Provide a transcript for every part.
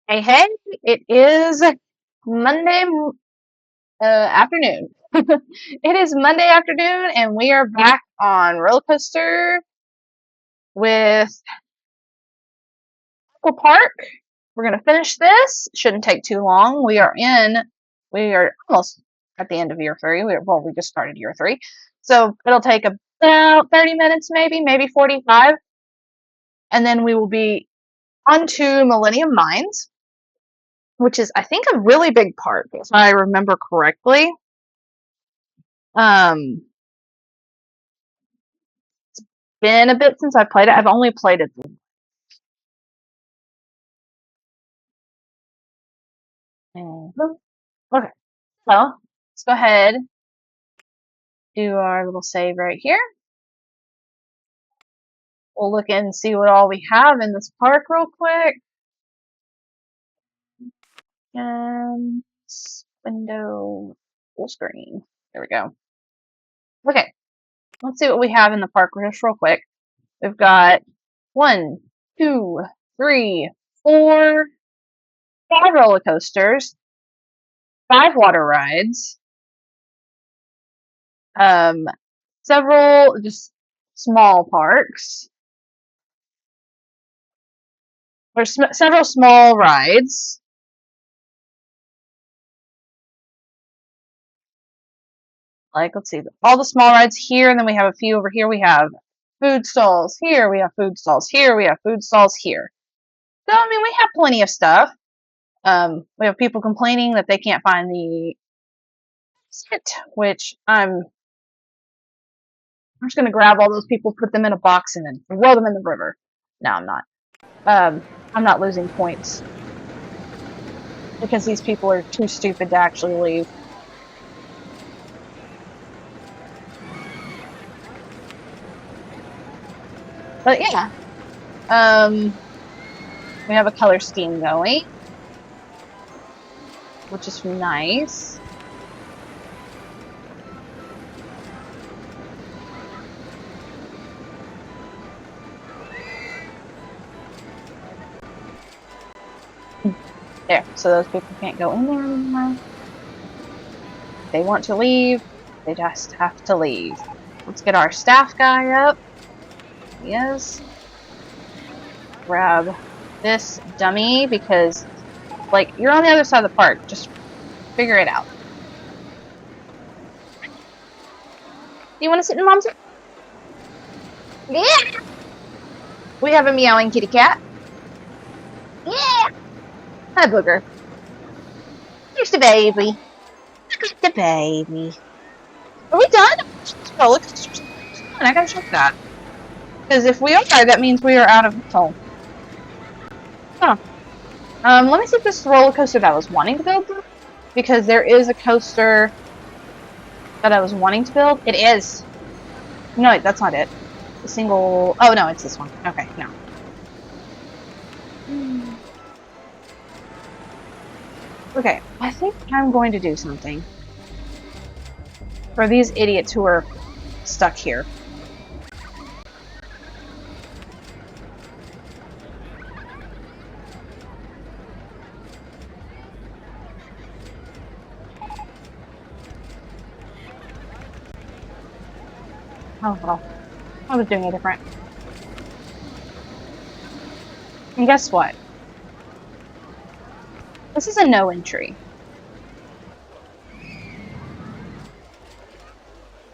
Hey, hey, it is Monday afternoon. It is Monday afternoon, and we are back on roller coaster with Aqua Park. We're gonna finish this. Shouldn't take too long. We are almost at the end of year three. We just started year three, so it'll take about 30 minutes, maybe 45, and then we will be on to Millennium Mines, which is, I think, a really big park, if I remember correctly. Um, been a bit since I played it. I've only played it. Okay, so let's go ahead, do our little save right here. We'll look in and see what all we have in this park real quick. And window full screen. There we go. Okay, let's see what we have in the park just real quick. We've got 1, 2, 3, 4, 5 roller coasters, 5 water rides, several just small parks. There's several small rides. Like, let's see, all the small rides here, and then we have a few over here. We have food stalls here. We have food stalls here. We have food stalls here. So, I mean, we have plenty of stuff. We have people complaining that they can't find the sit, which I'm just going to grab all those people, put them in a box, and then throw them in the river. No, I'm not. I'm not losing points because these people are too stupid to actually leave. But yeah, we have a color scheme going, which is nice. There, so those people can't go in there anymore. If they want to leave, they just have to leave. Let's get our staff guy up. Yes. Grab this dummy because, like, you're on the other side of the park. Just figure it out. Do you want to sit in mom's? Yeah. We have a meowing kitty cat. Yeah. Hi, Booger. Here's the baby. Look at the baby. Are we done? Oh, look. I gotta check that. Because if we are, that means we are out of control. Huh. Let me see if this is the roller coaster that I was wanting to build. Because there is a coaster that I was wanting to build. It is. No, wait, that's not it. The single. Oh, no, it's this one. Okay, no. Okay, I think I'm going to do something for these idiots who are stuck here. Oh, well. I was doing it different. And guess what? This is a no entry.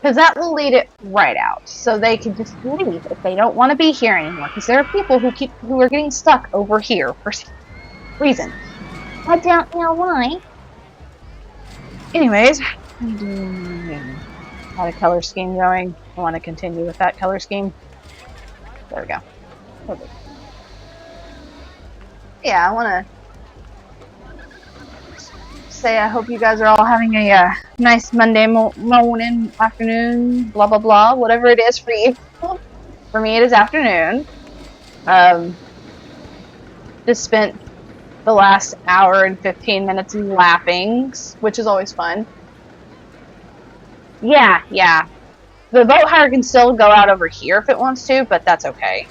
Because that will lead it right out. So they can just leave if they don't want to be here anymore. Because there are people who are getting stuck over here for some reason. I don't know why. Anyways, got a color scheme going. I want to continue with that color scheme. There we go. Perfect. Yeah, I want to say I hope you guys are all having a nice Monday morning, afternoon, blah blah blah, whatever it is for you. For me, it is afternoon. Just spent the last hour and 15 minutes laughing, which is always fun. Yeah. The boat hire can still go out over here if it wants to, but that's okay.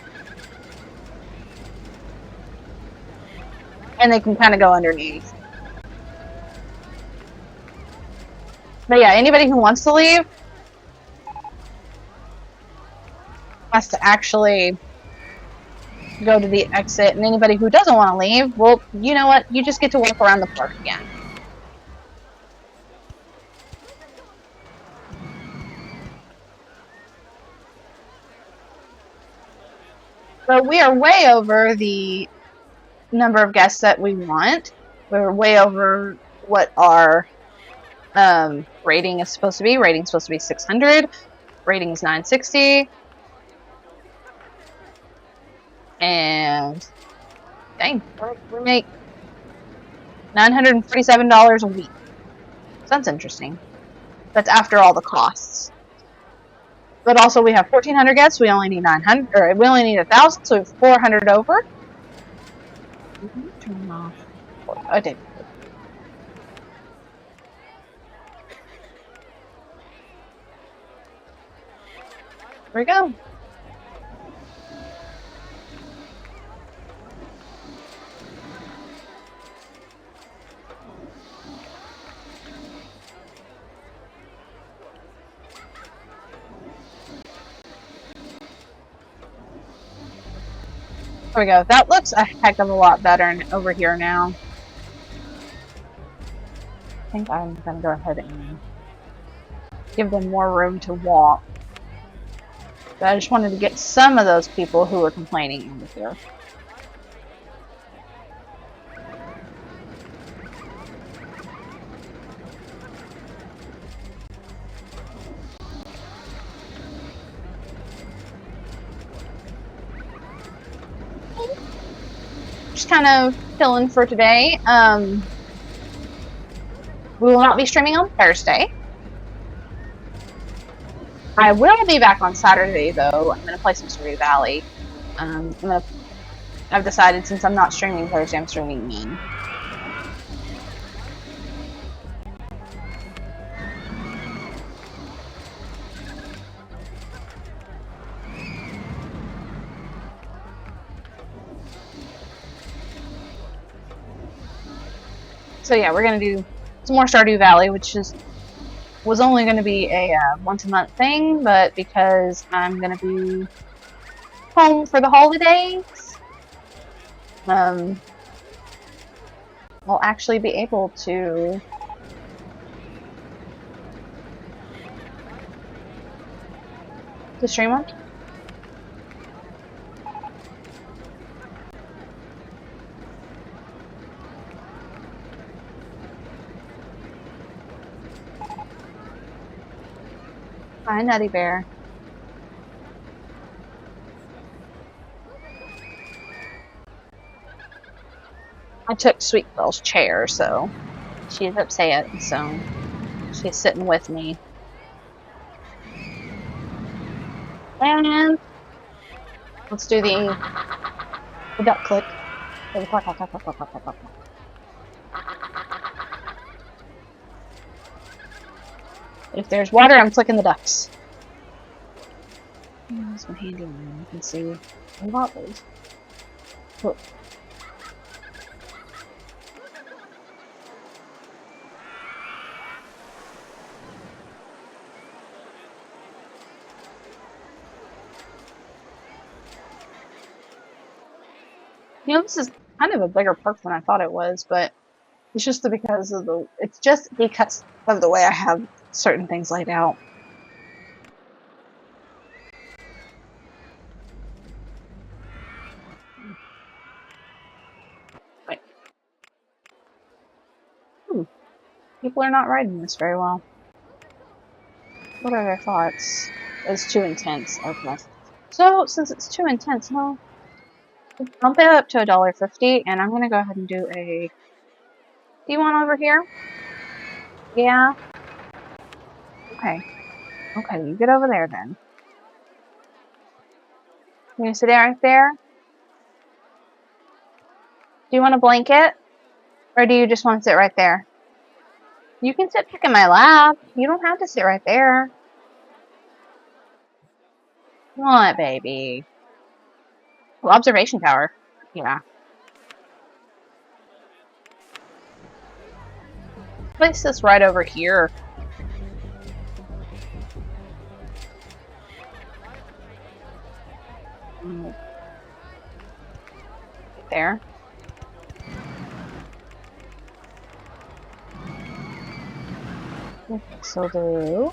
And they can kind of go underneath. But yeah, anybody who wants to leave has to actually go to the exit, and anybody who doesn't want to leave, well, you know what? You just get to walk around the park again. So we are way over the number of guests that we want. We're way over what our rating is supposed to be. Rating is supposed to be 600. Rating is 960. And dang, we make $947 a week. So that's interesting. That's after all the costs. But also we have 1,400 guests. We only need 900, or we only need 1,000, so we have 400 over. Turn off. I did. There we go. There we go. That looks a heck of a lot better over here now. I think I'm going to go ahead and give them more room to walk. But I just wanted to get some of those people who were complaining over here. Just kind of chilling for today. We will not be streaming on Thursday. I will be back on Saturday, though. I'm going to play some Stardew Valley. I've decided since I'm not streaming Thursday, I'm streaming Mean. So yeah, we're going to do some more Stardew Valley, which was only going to be a once-a-month thing, but because I'm going to be home for the holidays, I'll actually be able to stream on. Hi, Nutty Bear. I took Sweet Girl's chair, so she's upset, so she's sitting with me. And let's do the duck click. If there's water, I'm clicking the ducks. That's my handy one. You can see I bought those. Look. You know, this is kind of a bigger park than I thought it was, but it's just because of the way I have certain things laid out. Wait. People are not riding this very well. What are their thoughts? It's too intense. Okay. So, since it's too intense, well, bump it up to $1.50, and I'm gonna go ahead and do a. Do you want over here? Yeah. Okay. Okay, you get over there then. You gonna sit right there? Do you want a blanket? Or do you just want to sit right there? You can sit back in my lap. You don't have to sit right there. What, baby? Well, observation tower. Yeah. Place this right over here. Right there. So do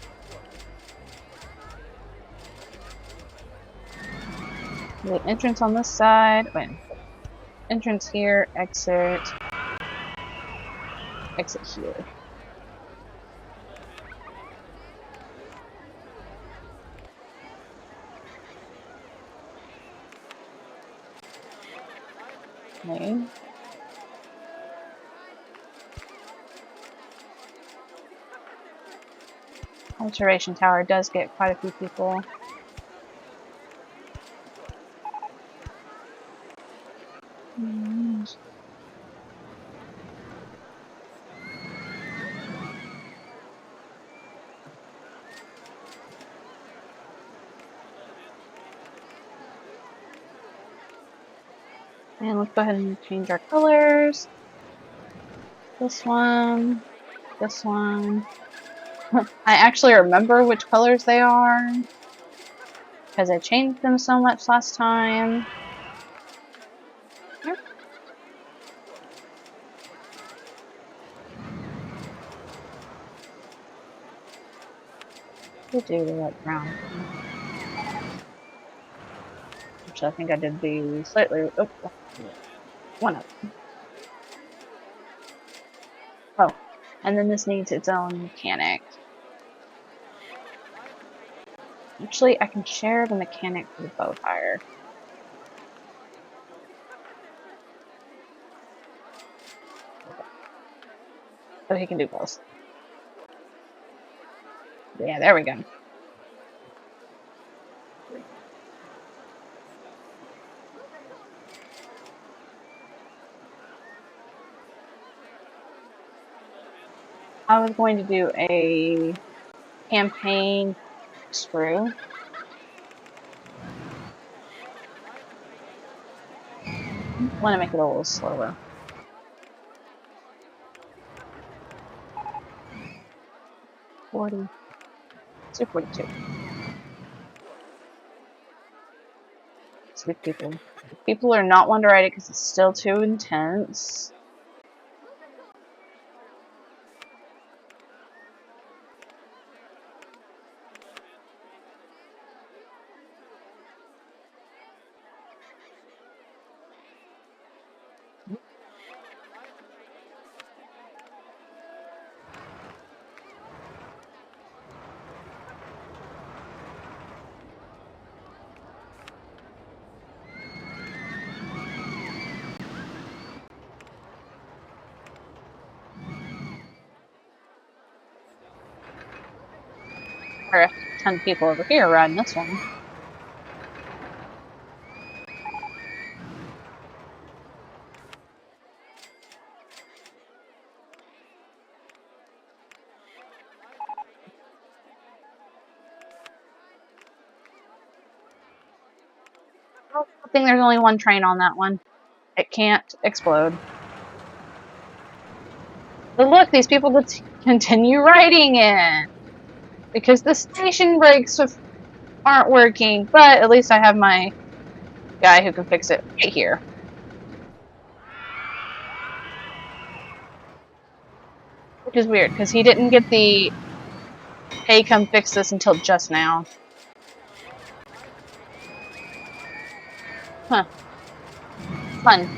the entrance on this side. Wait, entrance here, exit here. Okay. Observation tower does get quite a few people. And let's go ahead and change our colors. This one, this one. I actually remember which colors they are because I changed them so much last time. Yep. We'll do the light brown. Actually, I think I did the slightly. Oh, one up. Oh, and then this needs its own mechanic. Actually, I can share the mechanic for the bow tire. So he can do both. Yeah, there we go. I was going to do a campaign screw. I want to make it a little slower. 40. Let's do 42. Sweet people. People are not one to write it because it's still too intense. There are a ton of people over here riding this one. I think there's only one train on that one. It can't explode. But look, these people continue riding it because the station brakes aren't working. But at least I have my guy who can fix it right here. Which is weird because he didn't get the hey, come fix this until just now. Huh. Fun.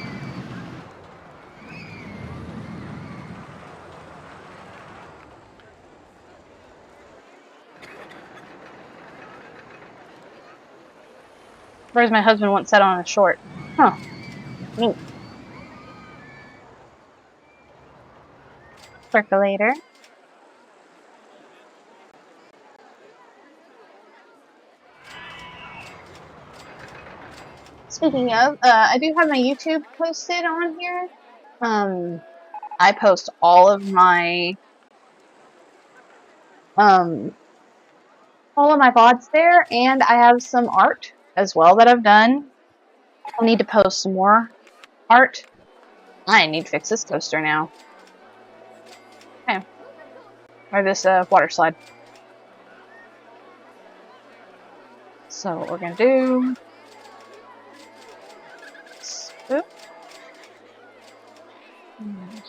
Whereas my husband once said on a short. Huh. Neat. Percolator. Speaking of, I do have my YouTube posted on here. I post all of my VODs there, and I have some art as well that I've done. I need to post some more art. I need to fix this coaster now. Okay. Or this water slide. So what we're gonna do. Swoop.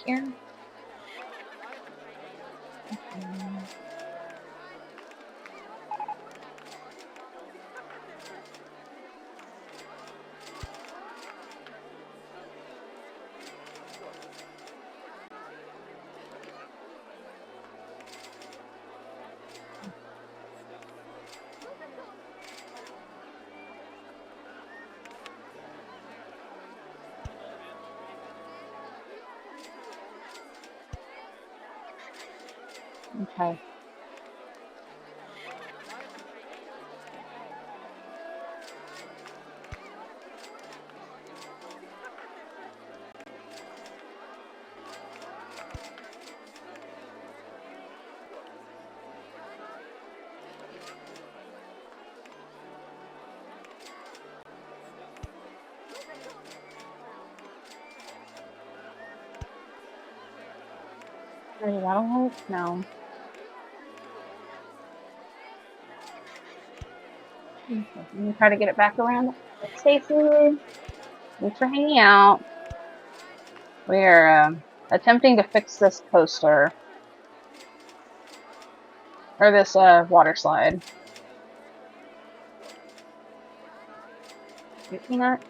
Here. Okay. Maybe that'll help? No. Okay. Let me try to get it back around. Stacy, thanks for hanging out. We're attempting to fix this coaster. Or this water slide. Peanut?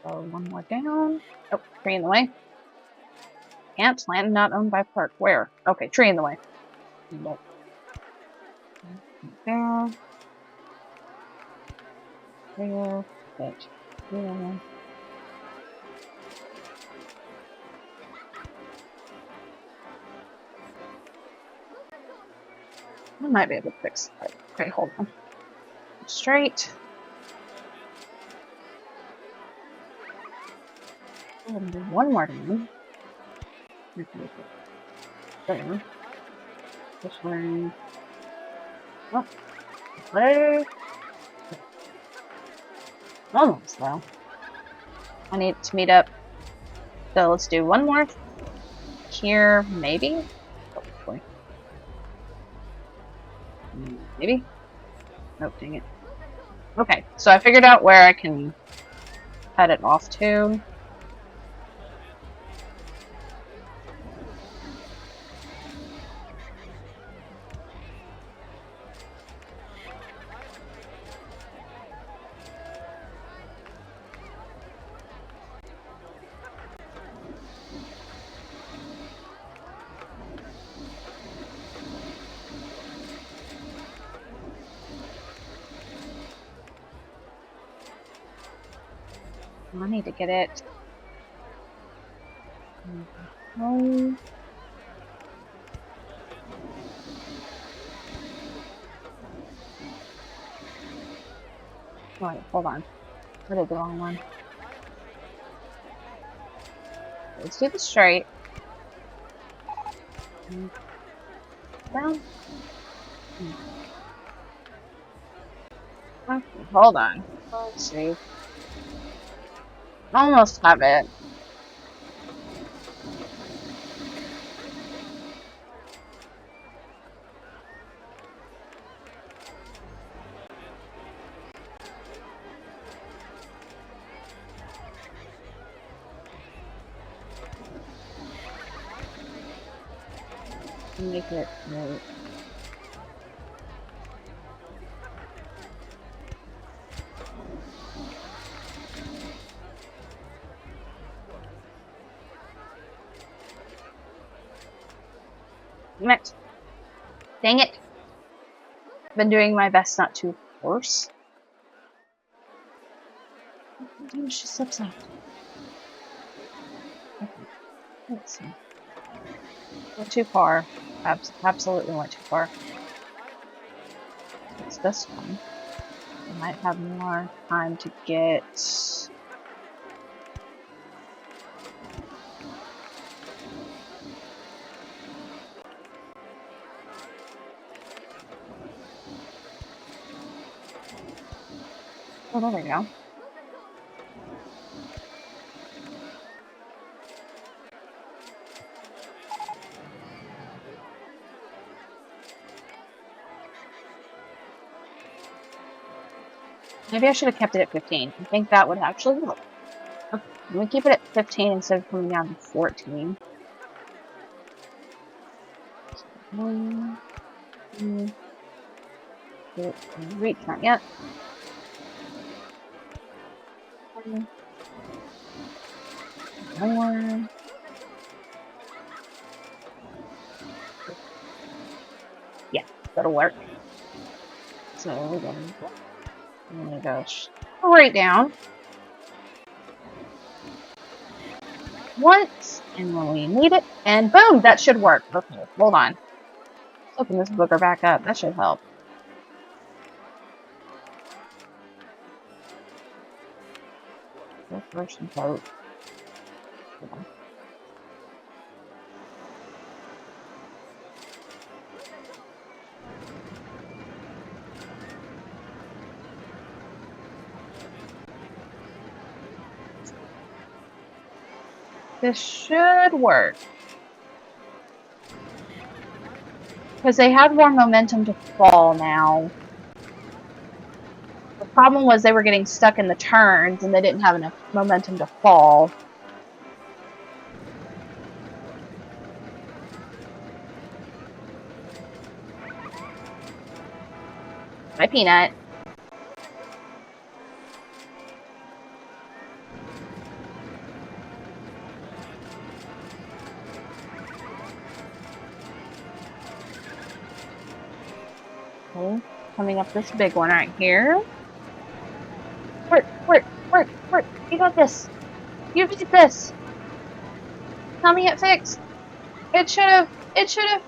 So one more down. Oh, tree in the way. Can't. Land not owned by park. Where? Okay, tree in the way. Nope. There. There. Bitch. There. I might be able to fix that. Okay, hold on. Straight. I'm gonna do one more down. There. This way. Oh, there. Almost though. I need to meet up. So let's do one more here, maybe? Hopefully. Maybe? Nope, dang it. Okay, so I figured out where I can cut it off to. I need to get it. Oh. Wait, hold on. I did the wrong one. Let's do the straight. Down. Okay, hold on. Let's see. Almost have it. Make it right. Damn it. Dang it. I've been doing my best not to force. Damn, she slips out. Okay. Let's see. Went too far. Absolutely went too far. It's this one. I might have more time to get... Oh, there we go. Maybe I should have kept it at 15. I think that would actually work. Okay, let me keep it at 15 instead of coming down to 14. 1, 2, 3, reach, not yet. 1 more. Yeah, that'll work. So we're gonna go straight down once, and when we need it, and boom, that should work. Okay, hold on. Let's open this booger back up. That should help. First boat. This should work. Because they have more momentum to fall now. The problem was they were getting stuck in the turns and they didn't have enough momentum to fall. My peanut. Okay, coming up this big one right here. Work. You got this. You did this. Tell me it fixed. It should have.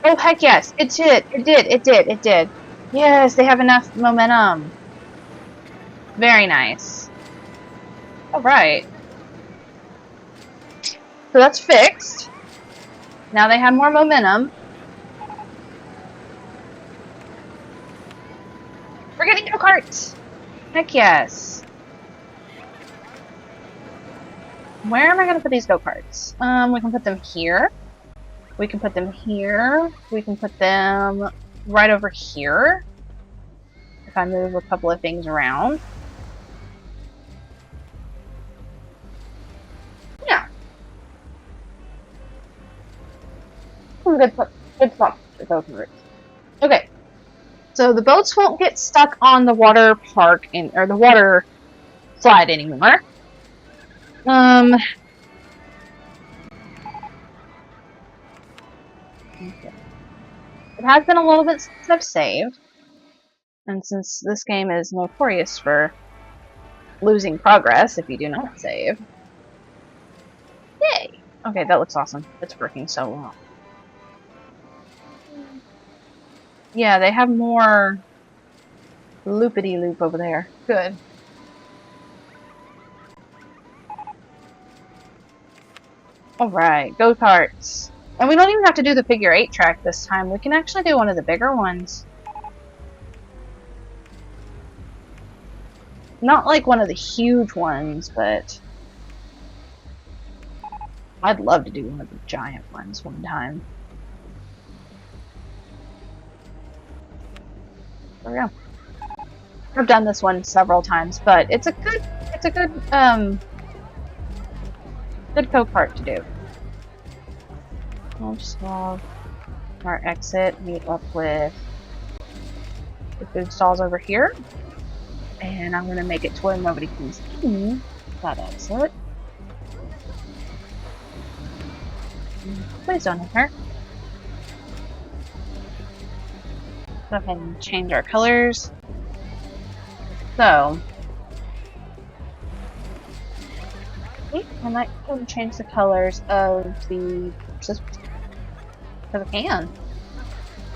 Oh, heck yes. It did. Yes, they have enough momentum. Very nice. Alright. So that's fixed. Now they have more momentum. We're getting go-karts! Heck yes. Where am I going to put these go-karts? We can put them here. We can put them here. We can put them right over here. If I move a couple of things around. Yeah. Good spot for go-karts. Okay. So the boats won't get stuck on the water park or the water slide anymore. Okay. It has been a little bit since I've saved. And since this game is notorious for losing progress if you do not save. Yay! Okay, that looks awesome. It's working so well. Yeah, they have more loopity-loop over there. Good. Alright, go-karts. And we don't even have to do the figure 8 track this time. We can actually do one of the bigger ones. Not like one of the huge ones, but I'd love to do one of the giant ones one time. There we go. I've done this one several times, but it's a good good go-kart to do. We'll just have our exit meet up with the food stalls over here. And I'm going to make it to where nobody can see that exit. Please don't hit her. Go ahead and change our colors. So, I might go and change the colors of the can.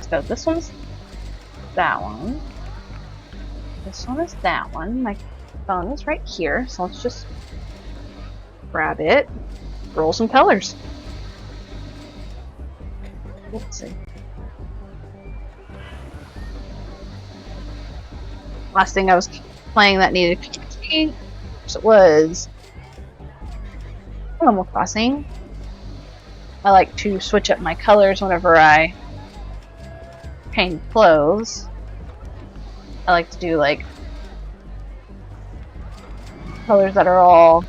So this one's that one. This one is that one. My phone is right here, so let's just grab it, roll some colors. Let's see. Last thing I was playing that needed catching. So it was Animal Crossing. I like to switch up my colors whenever I paint clothes. I like to do like colors that are all.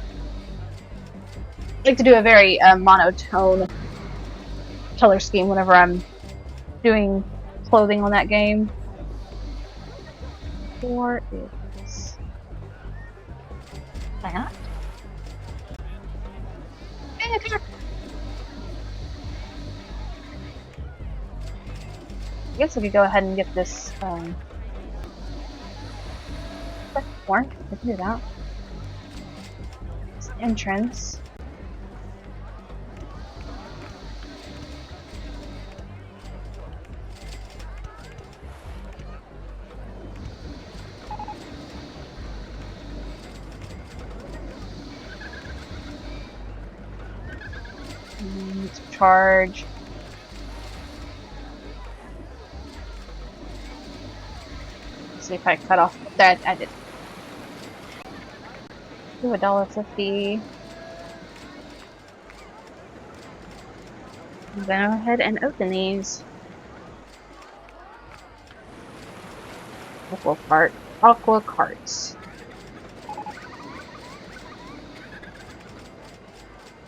I like to do a very monotone color scheme whenever I'm doing clothing on that game. Or is that? I guess we could go ahead and get this more. We can do that. This entrance. Let's charge. Let's see if I cut off that. I did. Do $1.50. I'm gonna go ahead and open these. Aqua carts.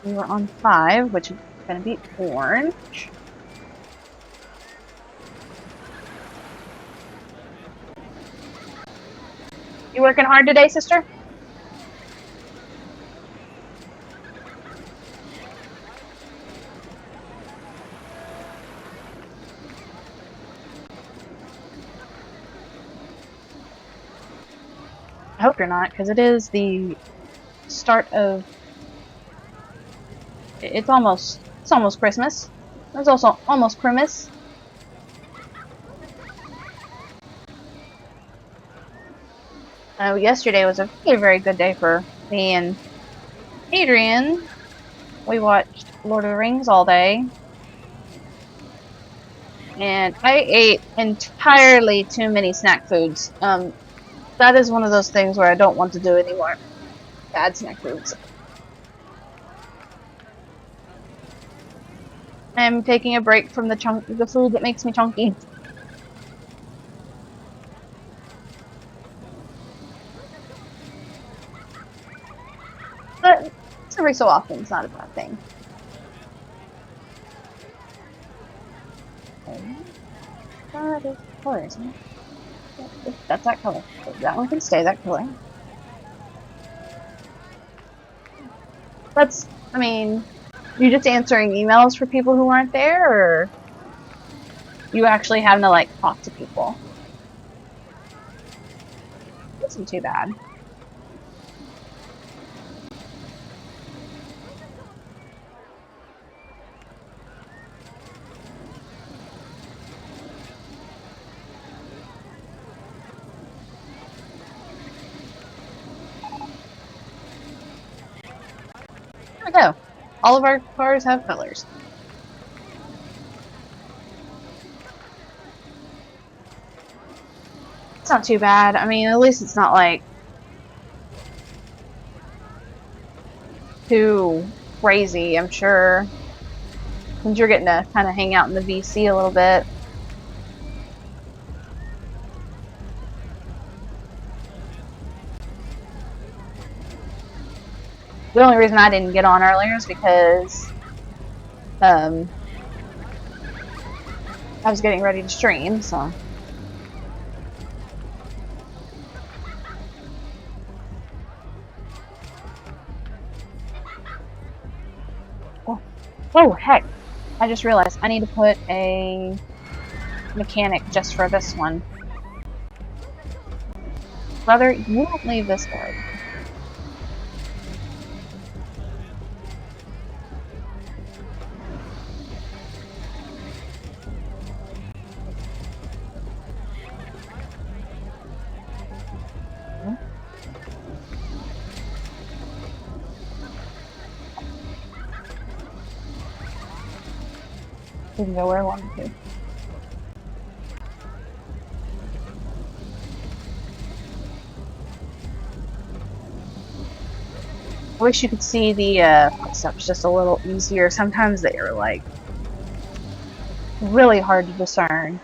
We were on 5, which is gonna be orange. You working hard today, sister? I hope you're not, because it is the start of. It's almost Christmas. It's also almost Christmas. Yesterday was a very, very good day for me and Adrian. We watched Lord of the Rings all day. And I ate entirely too many snack foods. That is one of those things where I don't want to do anymore. Bad snack foods. I'm taking a break from the food that makes me chunky. But every so often, it's not a bad thing. That is color, isn't it? That's that color. That one can stay that color. I mean, you just answering emails for people who aren't there, or you actually having to, like, talk to people? It isn't too bad. There we go. All of our cars have colors. It's not too bad. I mean, at least it's not like too crazy, I'm sure. Since you're getting to kind of hang out in the VC a little bit. The only reason I didn't get on earlier is because I was getting ready to stream, so. Oh, heck. I just realized I need to put a mechanic just for this one. Brother, you don't leave this door. We can go where I want to. wish you could see the footsteps just a little easier. Sometimes they are like really hard to discern.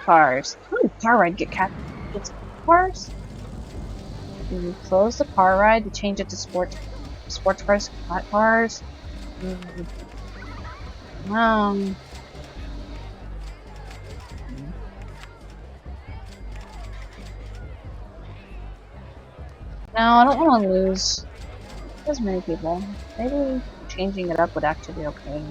Cars. Ooh, car ride get cat. It's cars. You close the car ride to change it to sports cars, hot cars. Um, no, I don't want to lose as many people. Maybe changing it up would actually be okay.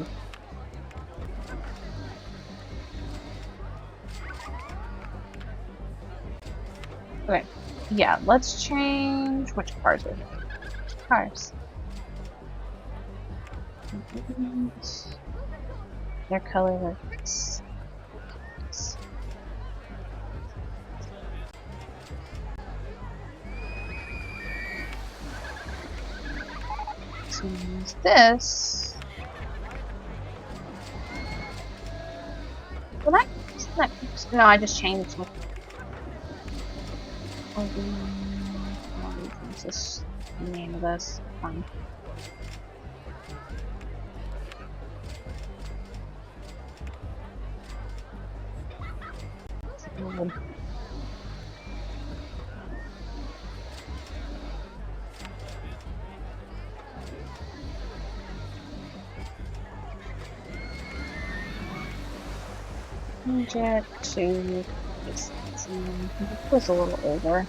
Okay, yeah, let's change which cars are cars. Their color like this. So use this. Well, no, I just changed it. What's this the name of this? Fine. Change it to this. It was a little older.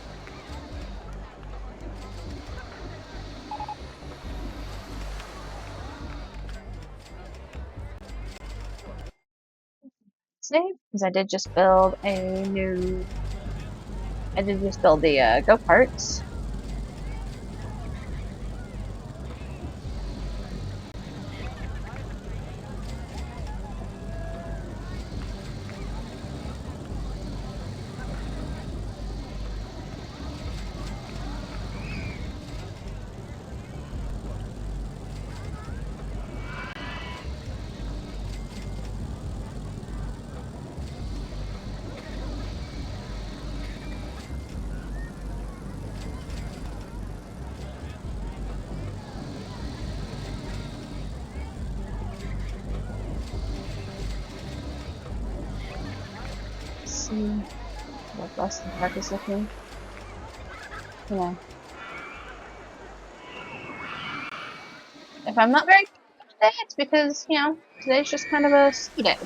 Save, because I did just build a new. I did just build the go-karts. See what Boston Park is looking. Yeah. If I'm not very good today, it's because, you know, today's just kind of a ski day.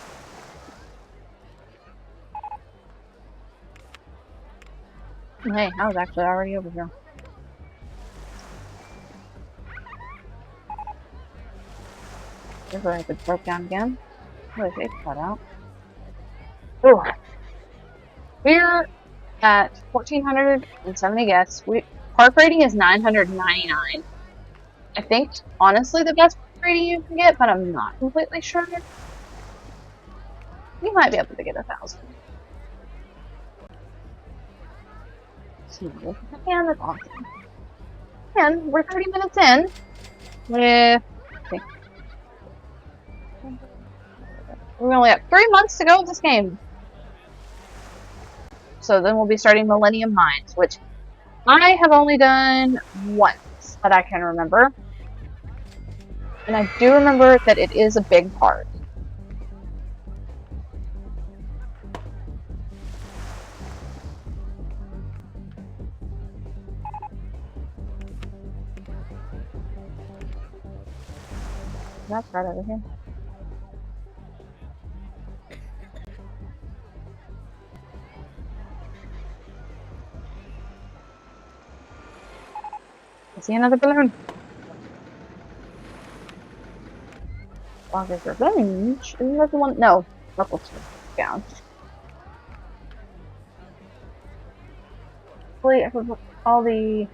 Hey, I was actually already over here. This is where I broke down again. What is it cut out? Ooh. We're at 1,470 guests. Park rating is 999. I think, honestly, the best park rating you can get, but I'm not completely sure. We might be able to get 1,000. And that's awesome. And we're 30 minutes in with. Okay. We only have 3 months to go with this game. So then we'll be starting Millennium Mines, which I have only done once that I can remember. And I do remember that it is a big part. That's right over here. I see another balloon. Logger's Revenge? Isn't that the one? No. Ruffles down. Hopefully, all the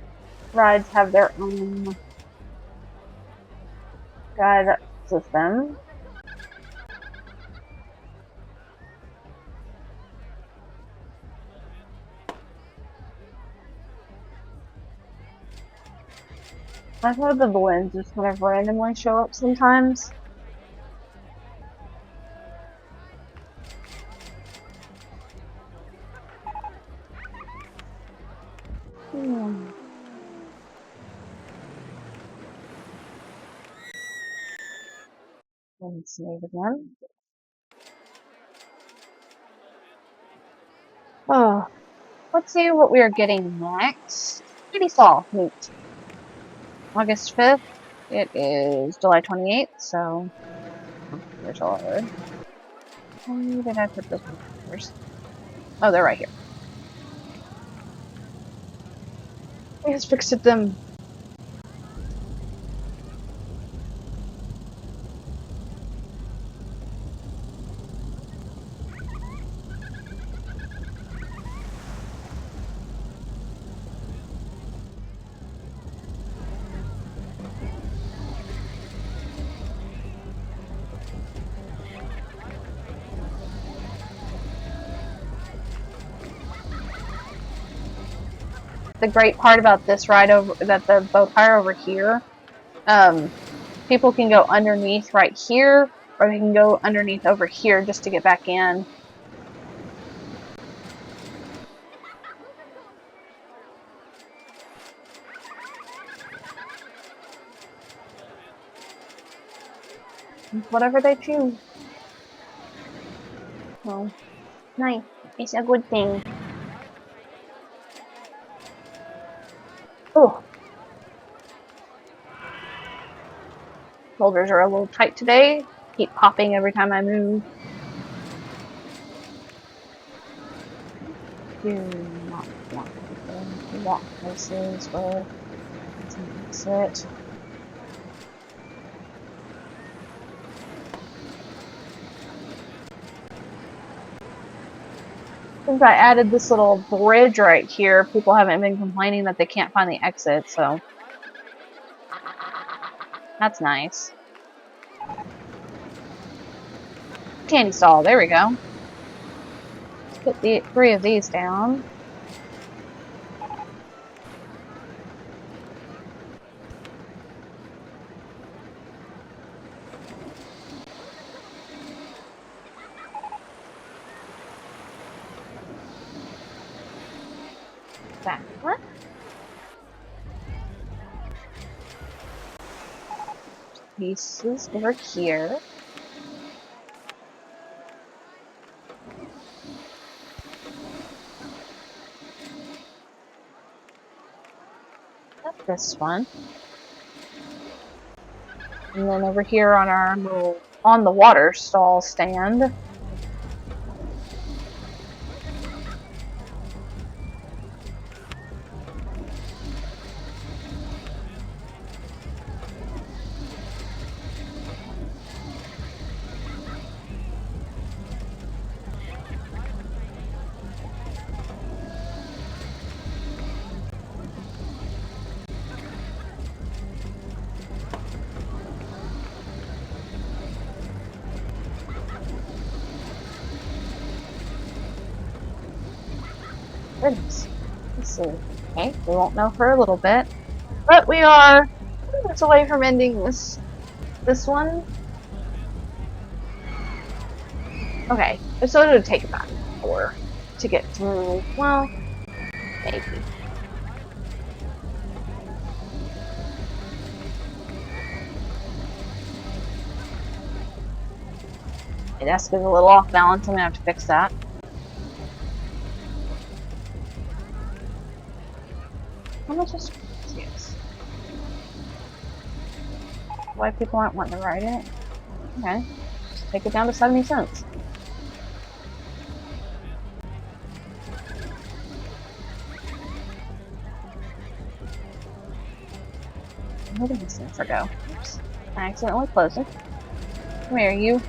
rides have their own guide system. I've heard the balloons just kind of randomly show up sometimes. Let's save again. Oh, let's see what we are getting next. Pretty fall, neat. August 5th. It is July 28th, so there's our. Where did I put those pictures? Oh, they're right here. I just fixed them. The great part about this ride over, that the boat hire over here, people can go underneath right here, or they can go underneath over here just to get back in. Whatever they choose. Well, nice. It's a good thing. Oh. Shoulders are a little tight today. Keep popping every time I move. Do not want to walk places where it's an exit. Since I added this little bridge right here, people haven't been complaining that they can't find the exit, so that's nice. Candy stall, there we go. Let's put the 3 of these down. That one. Pieces over here. This one. And then over here on our little on the water stall stand. Goodness. Let's see. Okay, we won't know for a little bit. But we are minutes away from ending this one. Okay, so it would take about an hour to get through. Well, maybe. My desk is a little off balance. I'm gonna have to fix that. How much is this? Why people aren't wanting to ride it? Okay, just take it down to 70 cents. Where did this thing go? Oops. I accidentally closed it. Come here, you.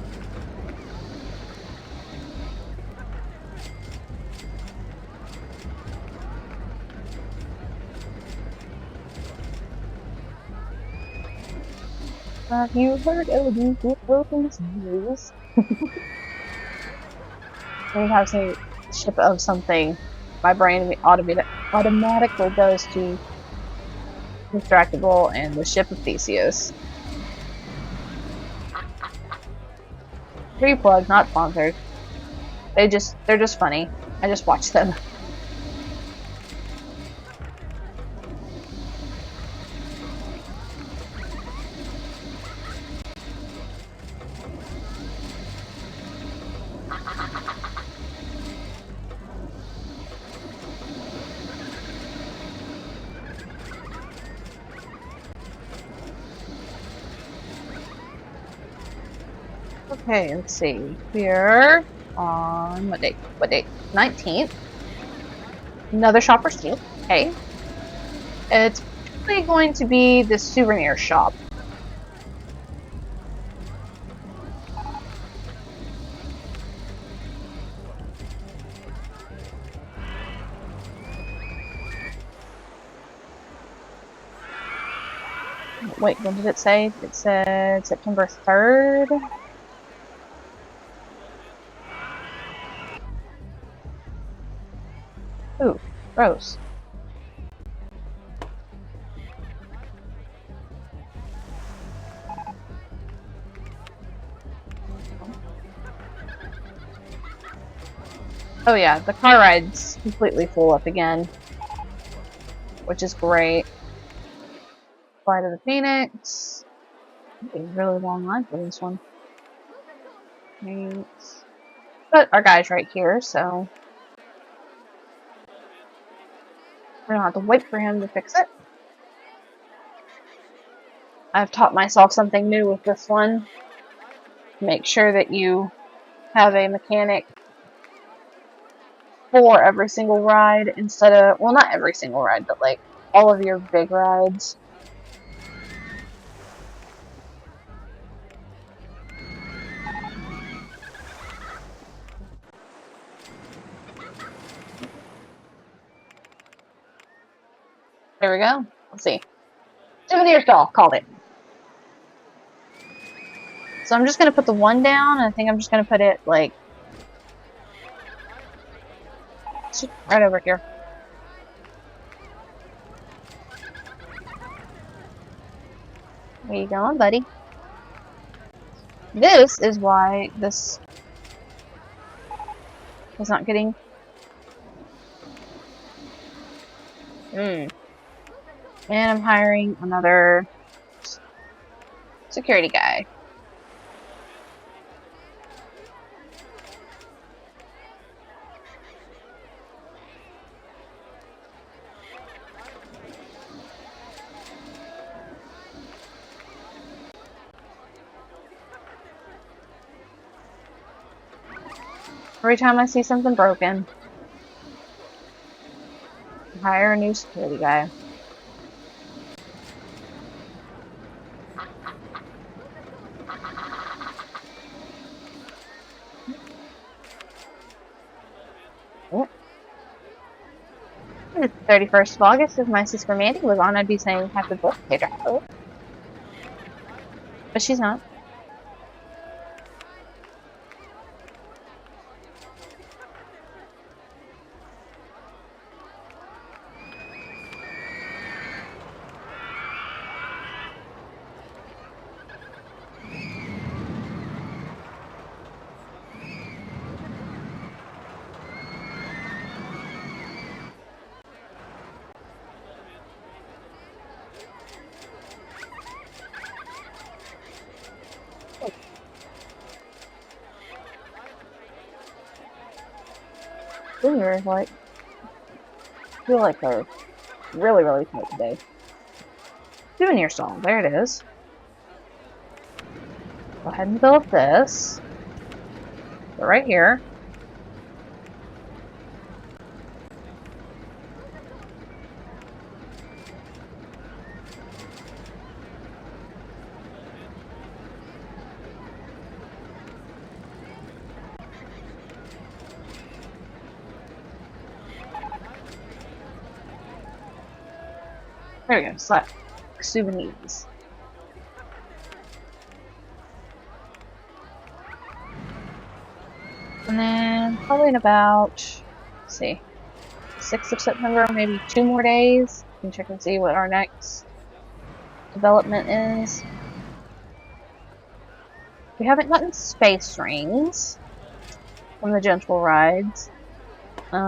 Have you heard of these broken news? Anytime I say ship of something, my brain automatically goes to Distractible, and the Ship of Theseus. Free plug, not sponsored. They're just funny. I just watch them. Okay, let's see. We're on what date? 19th. Another shopper's deal. Okay. It's probably going to be the souvenir shop. Wait, when did it say? It said September 3rd. Ooh, gross. Oh yeah, the car ride's completely full up again, which is great. Flight of the Phoenix. A really long line for this one. Thanks. But our guy's right here, so we don't have to wait for him to fix it. I've taught myself something new with this one. Make sure that you have a mechanic for every single ride instead of, well, not every single ride, but like all of your big rides. There we go. Let's see. Souvenir stall, called it. So I'm just going to put the one down, and I think I'm just going to put it, like, right over here. Where you going, buddy? This is why this is not getting... And I'm hiring another security guy. Every time I see something broken, hire a new security guy. If the 31st of August, if my sister Mandy was on, I'd be saying happy birthday to her. But she's not. Fingers like feel like they're really, really tight today. Souvenir stall, there it is. Go ahead and fill up this. Go right here. There we go, select souvenirs. And then probably in about, let's see, 6th of September, maybe 2 more days. You can check and see what our next development is. We haven't gotten space rings from the gentle rides. We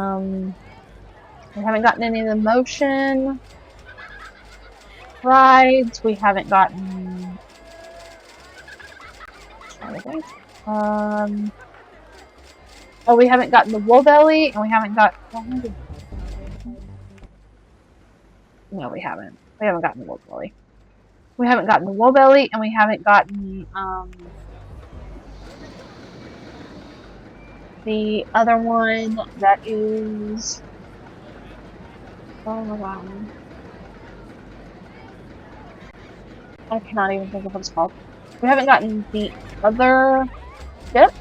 haven't gotten any of the motion rides. We haven't gotten. Oh, we haven't gotten the wool belly, and we haven't got. No, we haven't. We haven't gotten the wool belly. We haven't gotten the wool belly, and we haven't gotten the other one that is. Oh my god. I cannot even think of what it's called. We haven't gotten the other ship.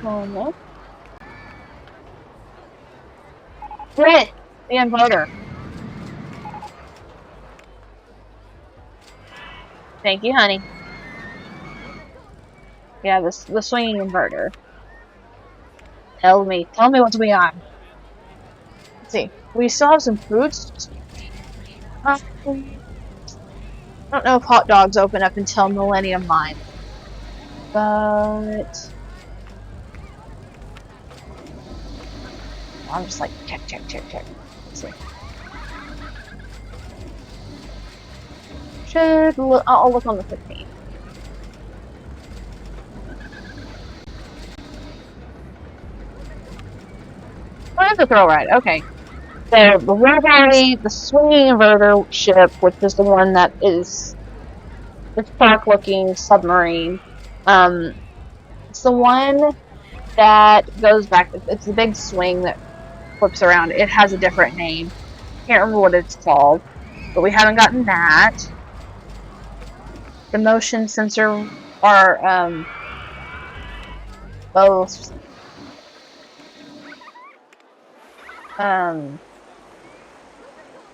Oh no. Grit! The inverter. Thank you, honey. Yeah, the swinging inverter. Tell me what's going on. Let's see. We still have some fruits. I don't know if hot dogs open up until Millennium Mines, but I'm just like check. Let's see. Should look. I'll look on the 15th. Oh, that's a thrill ride. Okay. So the swinging inverter ship, which is the one that is the shark-looking submarine. It's the one that goes back. It's the big swing that flips around. It has a different name. Can't remember what it's called, but we haven't gotten that. The motion sensor are both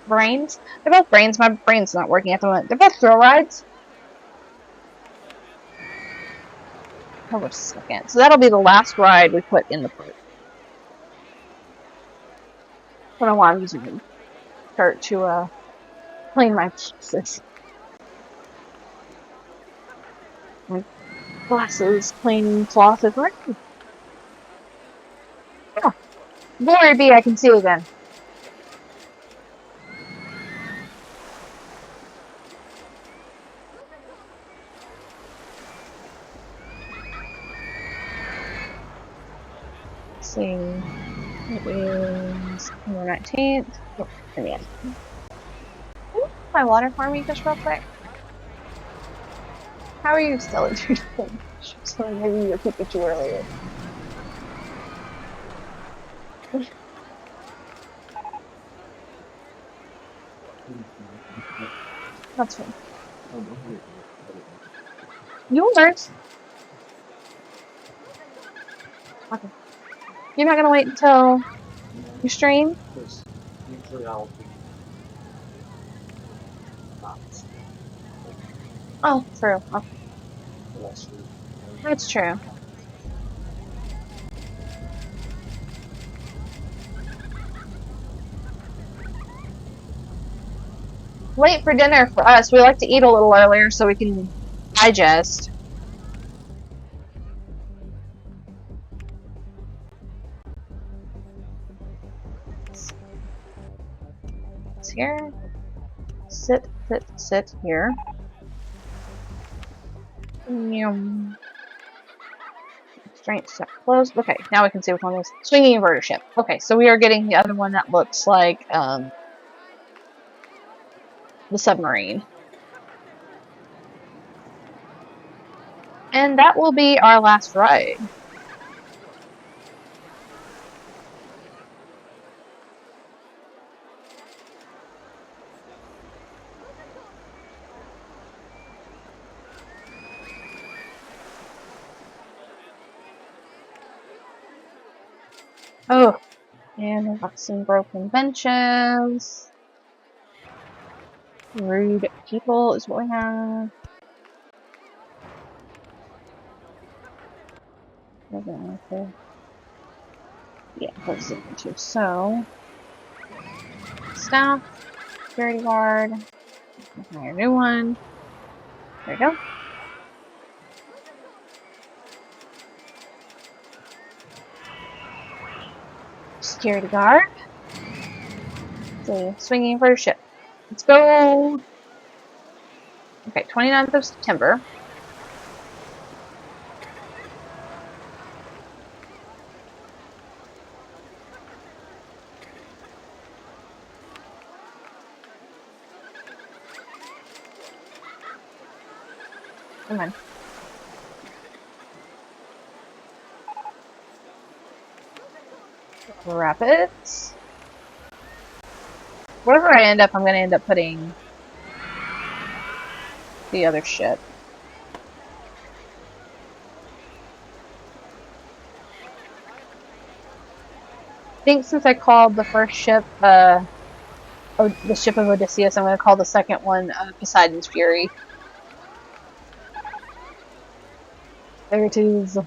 brains. They're both brains. My brain's not working at the moment. They're both thrill rides. Hold on a second. So that'll be the last ride we put in the park. I don't know why I'm using the shirt to clean my glasses. My glasses cleaning cloth is right. Oh, Glory be, I can see again. Let's see. It is September 19th. Oh, yeah. My water for me just real quick. How are you still at your thing? So maybe your Pikachu earlier. That's fine. Yours? Okay. You're not gonna wait until you stream? Usually I'll be Oh, true. Okay. That's true. Late for dinner for us. We like to eat a little earlier so we can digest. It's here. Sit here. Strength set closed. Okay, now we can see which one is swinging inverter ship. Okay, so we are getting the other one that looks like the submarine. And that will be our last ride. Oh, and we've got some broken benches. Rude people is what we have. Yeah, close it too. So, staff, security guard, hire a new one. There we go. Security guard. See, swinging for a ship. Let's go. Okay, 29th of September. Come on. Rapids. Wherever I end up, I'm going to end up putting the other ship. I think since I called the first ship, the ship of Odysseus, I'm going to call the second one Poseidon's Fury. There it is.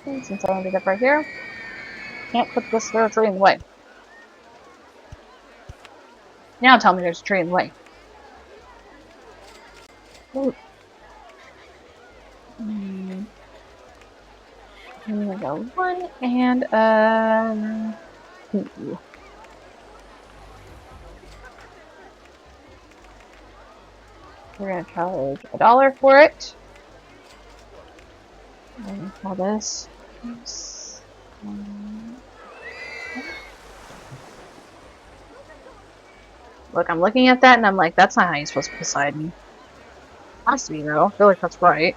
Okay, since I ended up right here, can't put this tree in the way. Now tell me there's a tree in the way. Ooh. I'm gonna go one and ooh. We're gonna charge $1 for it. And call this. Look, I'm looking at that and I'm like, that's not how you supposed to Poseidon. Has to be though. I feel like that's right.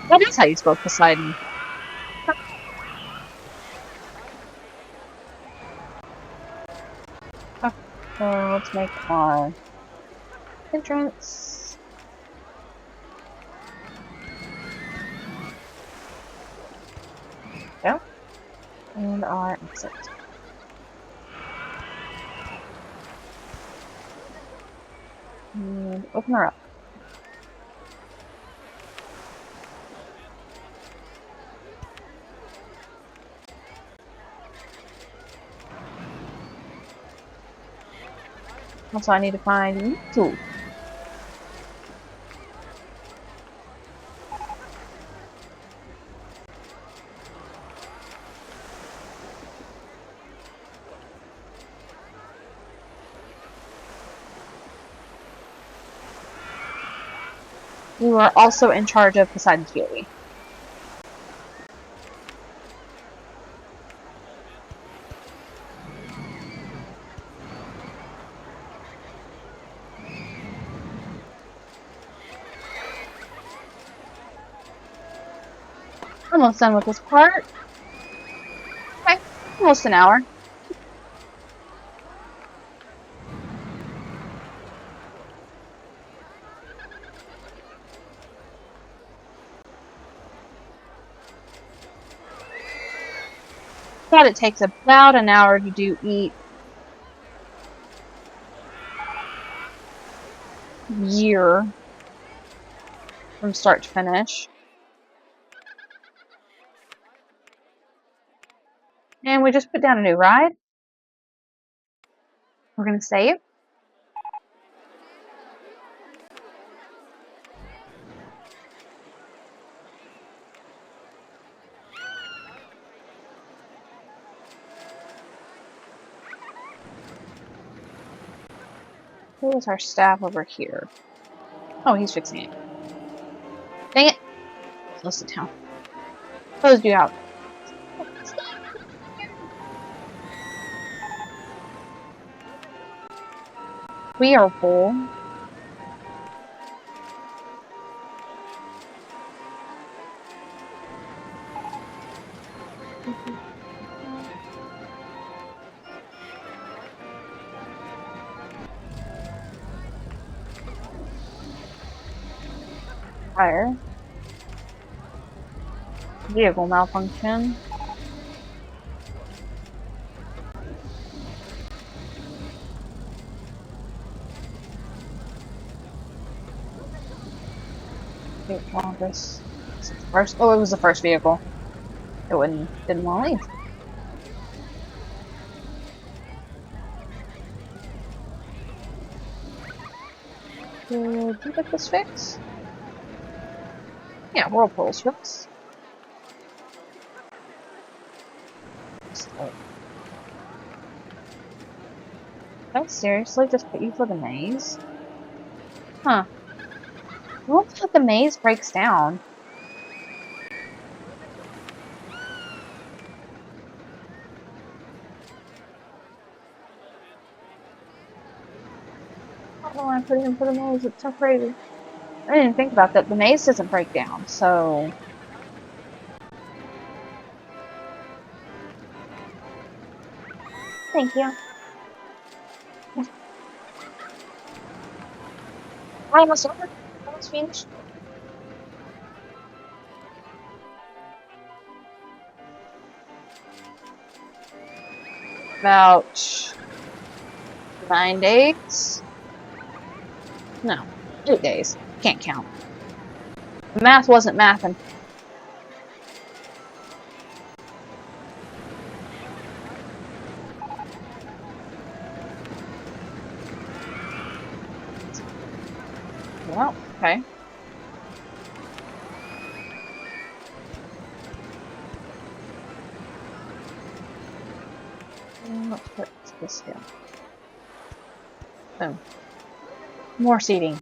That is how you spell Poseidon. Okay, so let's make our entrance. Yeah. And our exit. And open her up. Also, I need to find you two. You are also in charge of Poseidon's Fury. Almost done with this part. Okay, almost an hour. But it takes about an hour to do each year from start to finish. And we just put down a new ride. We're going to save. Who is our staff over here? Oh, he's fixing it. Dang it. Let's sit down. Closed you out. We are full. Fire. Vehicle malfunction. Well, this is it the first. Oh, it was the first vehicle. It didn't want to leave. Did you get this fix? Yeah, whirlpool's fix. Did I seriously just put you for the maze? Huh. What if the maze breaks down? I don't know why I put him for the maze. It's so crazy. I didn't think about that. The maze doesn't break down, so thank you. We're almost over. Almost finished. About 9 days. No, 8 days. Can't count. The math wasn't mathing. Well, okay. Let's put this here. Boom. More seating.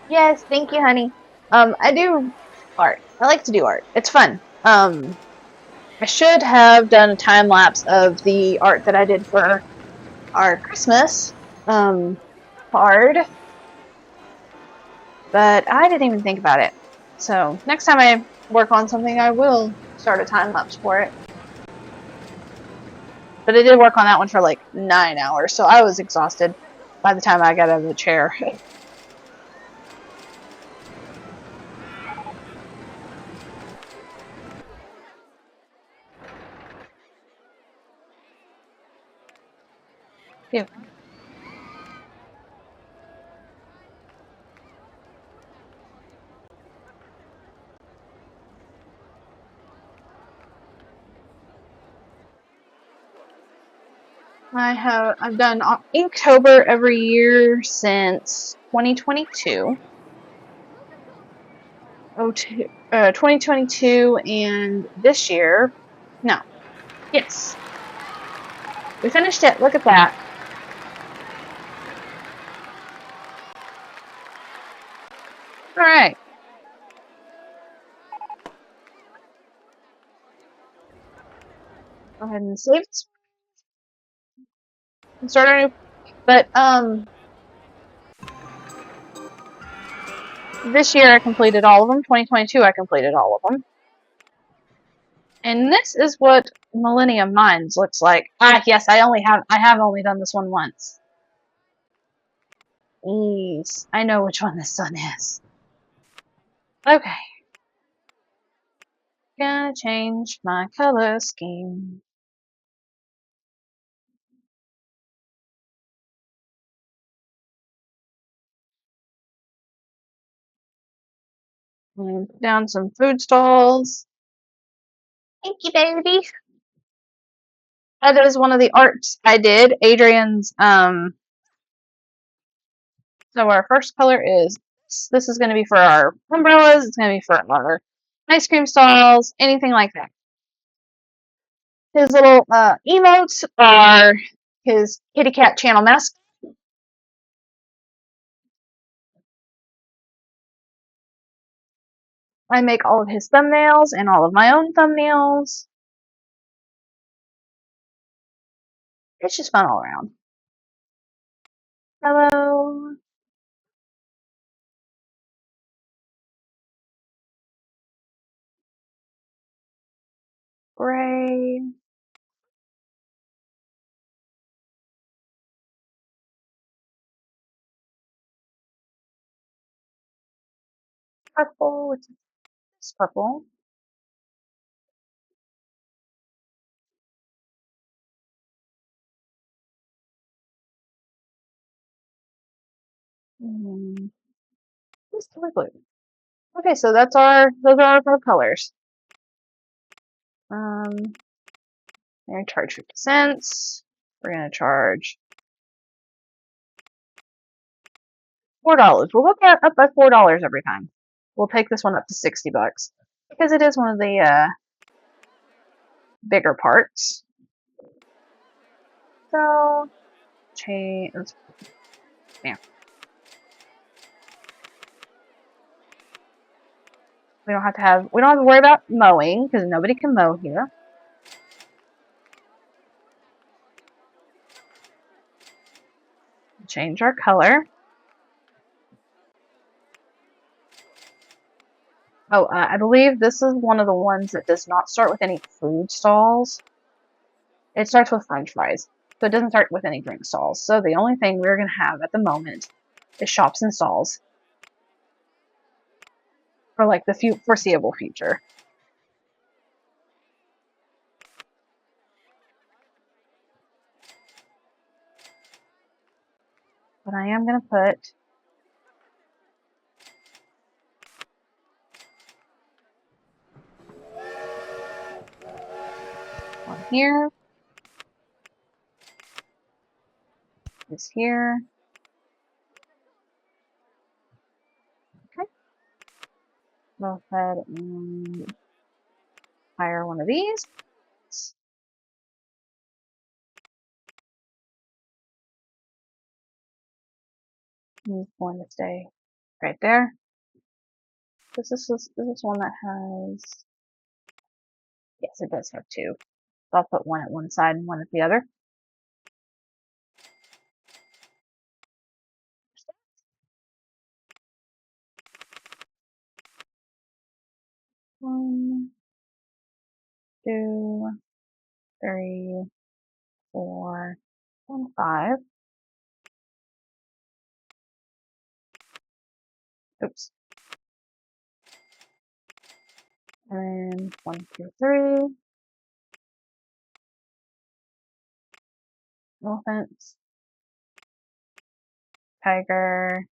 Yes, thank you, honey. I do art. I like to do art. It's fun. I should have done a time lapse of the art that I did for our Christmas card, but I didn't even think about it. So next time I work on something, I will start a time lapse for it. But I did work on that one for like 9 hours, so I was exhausted by the time I got out of the chair. Yeah. I've done Inktober every year since 2022. 2022 and this year. No. Yes. We finished it. Look at that. All right. Go ahead and save it and start our new. But this year I completed all of them. 2022 I completed all of them. And this is what Millennium Mines looks like. Ah, yes, I have only done this one once. Yes, I know which one this one is. Okay. Gonna change my color scheme. And put down some food stalls. Thank you, baby. That is one of the arts I did. Adrian's, so our first color is this. This is going to be for our umbrellas. It's going to be for our ice cream stalls, anything like that. His little emotes are his kitty cat channel mask. I make all of his thumbnails and all of my own thumbnails. It's just fun all around. Hello. Gray. Purple. Which is purple. This color blue. Okay, so those are our 4 colors. We're gonna charge 50 cents. We're gonna charge $4. We'll look at up by $4 every time. We'll take this one up to 60 bucks because it is one of the bigger parts. So change. Yeah. We don't have to worry about mowing because nobody can mow here. Change our color. Oh, I believe this is one of the ones that does not start with any food stalls. It starts with French fries. So it doesn't start with any drink stalls. So the only thing we're going to have at the moment is shops and stalls. For like the foreseeable future. But I am going to put one here. This here. Okay. Go ahead and hire one of these. He's going to stay right there. This is one that has, yes, it does have 2. So I'll put one at one side and one at the other. One, 2, 3, 4, and 5. Oops. And 1, 2, 3. Elephants. Tiger.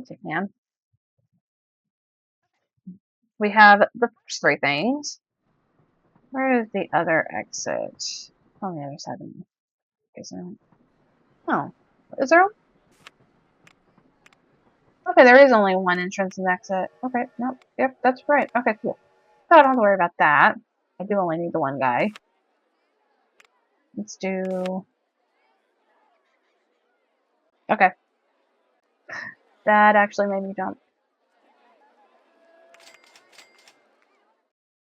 It's a hand. We have the first 3 things. Where is the other exit? On the other side. Oh, is there? Okay, there is only one entrance and exit. Okay, nope. Yep, that's right. Okay, cool. So I don't have to worry about that. I do only need the one guy. Let's do... Okay. That actually made me jump.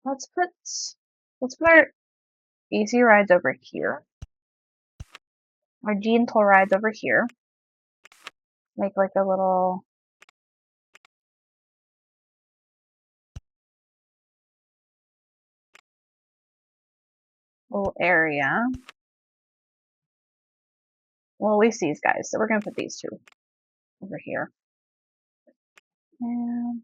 Let's put our easy rides over here. Our gentle rides over here. Make like a little area. Well, at least these guys. So we're gonna put these 2 over here. And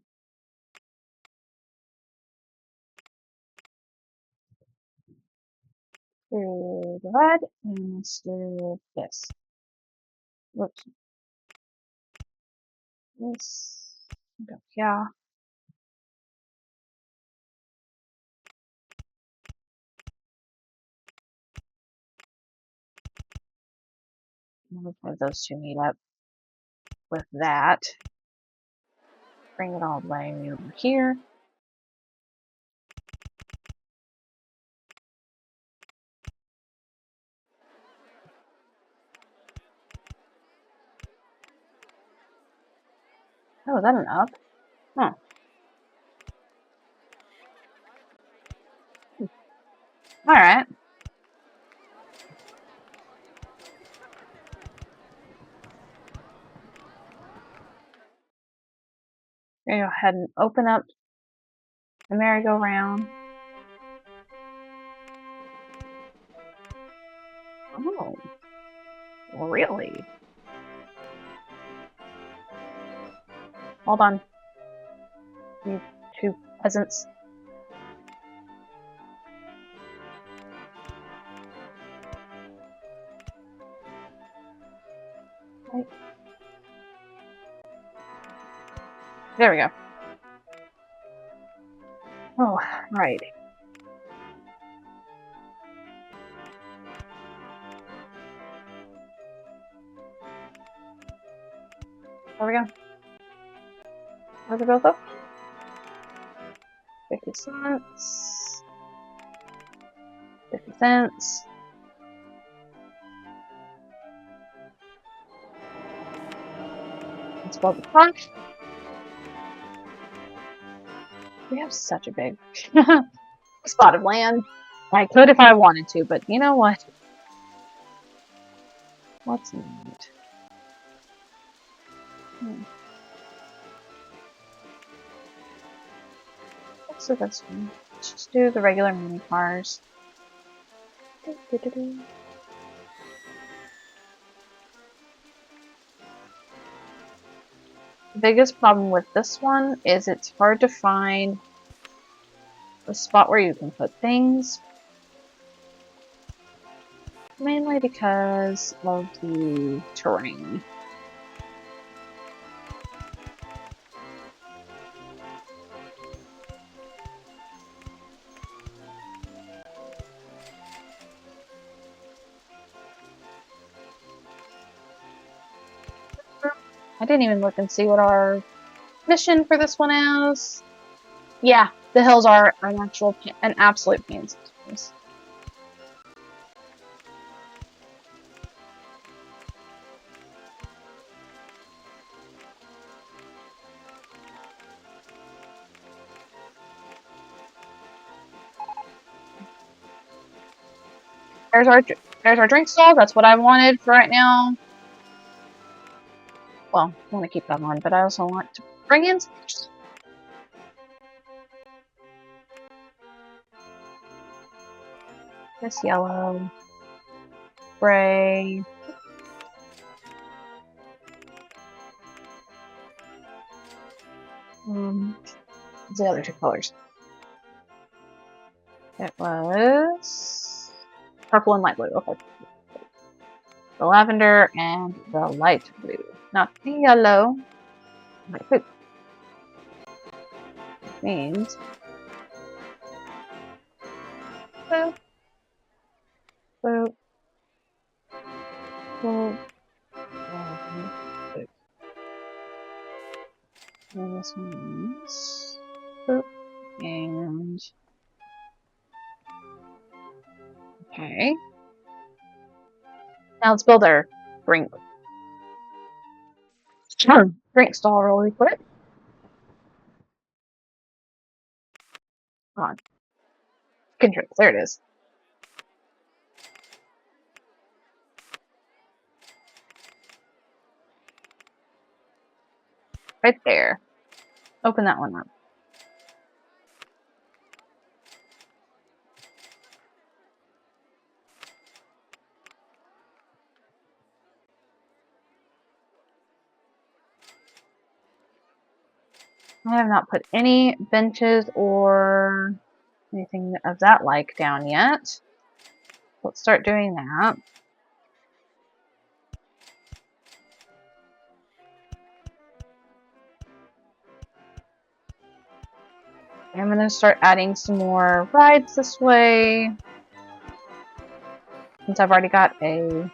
do the red, and let's do this. Whoops. This. Go here. Where those 2 meet up with that. Bring it all the way over here. Oh, is that an up? Huh. Alright. Go ahead and open up the merry-go-round. Oh. Really? Hold on. You 2 peasants. Okay. There we go. Oh, right. There we go. Where's it both up? 50 cents. 50 cents. Let's build the punch. We have such a big spot of land. I could if I wanted to, but you know what? What's neat? So that's fine. Let's just do the regular mini cars. The biggest problem with this one is it's hard to find a spot where you can put things. Mainly because of the terrain. I didn't even look and see what our mission for this one is. Yeah, the hills are an absolute pain sometimes. There's our drink stall. That's what I wanted for right now. Well, I want to keep that on, but I also want to bring in some this yellow, gray. The other two colors. It was purple and light blue. Okay. The lavender and the light blue, not the yellow. Light blue. Which means blue, blue, blue, blue. And this one is blue and okay. Now let's build our drink stall really quick. Come on. Drink. There it is. Right there. Open that one up. I have not put any benches or anything of that like down yet. Let's start doing that. I'm going to start adding some more rides this way. Since I've already got a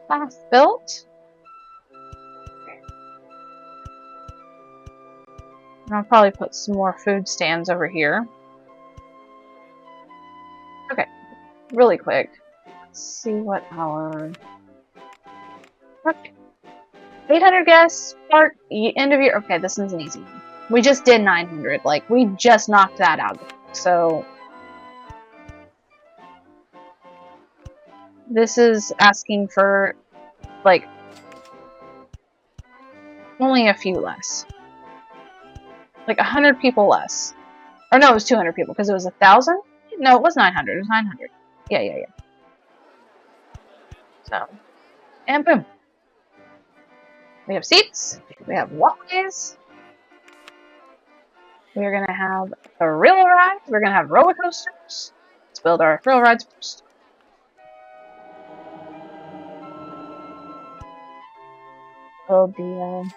class built. And I'll probably put some more food stands over here. Okay, really quick. Let's see what our 800 guests, start end of year. Okay, this one's an easy one. We just did 900. Like, we just knocked that out. So, this is asking for, like, only a few less. Like, 100 people less. Or no, it was 200 people, because it was 1,000? No, it was 900. It was 900. Yeah. So, and boom. We have seats. We have walkways. We're going to have thrill rides. We're going to have roller coasters. Let's build our thrill rides first. build the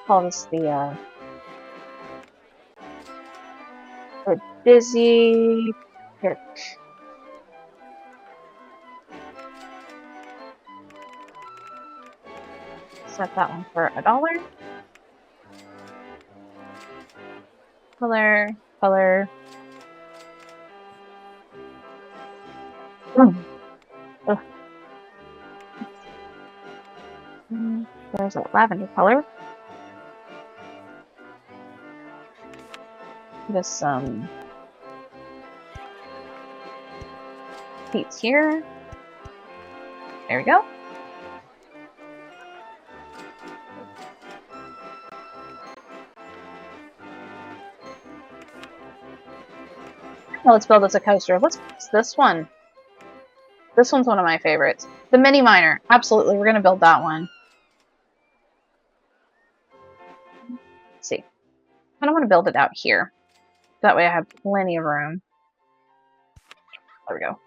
call this the Dizzy Pit. Set that one for $1. Color, color. Ugh. There's that lavender color. This seats here. There we go. Now let's build us a coaster. What's this one? This one's one of my favorites. The mini miner. Absolutely, we're gonna build that one. Let's see. I don't want to build it out here. That way I have plenty of room. There we go.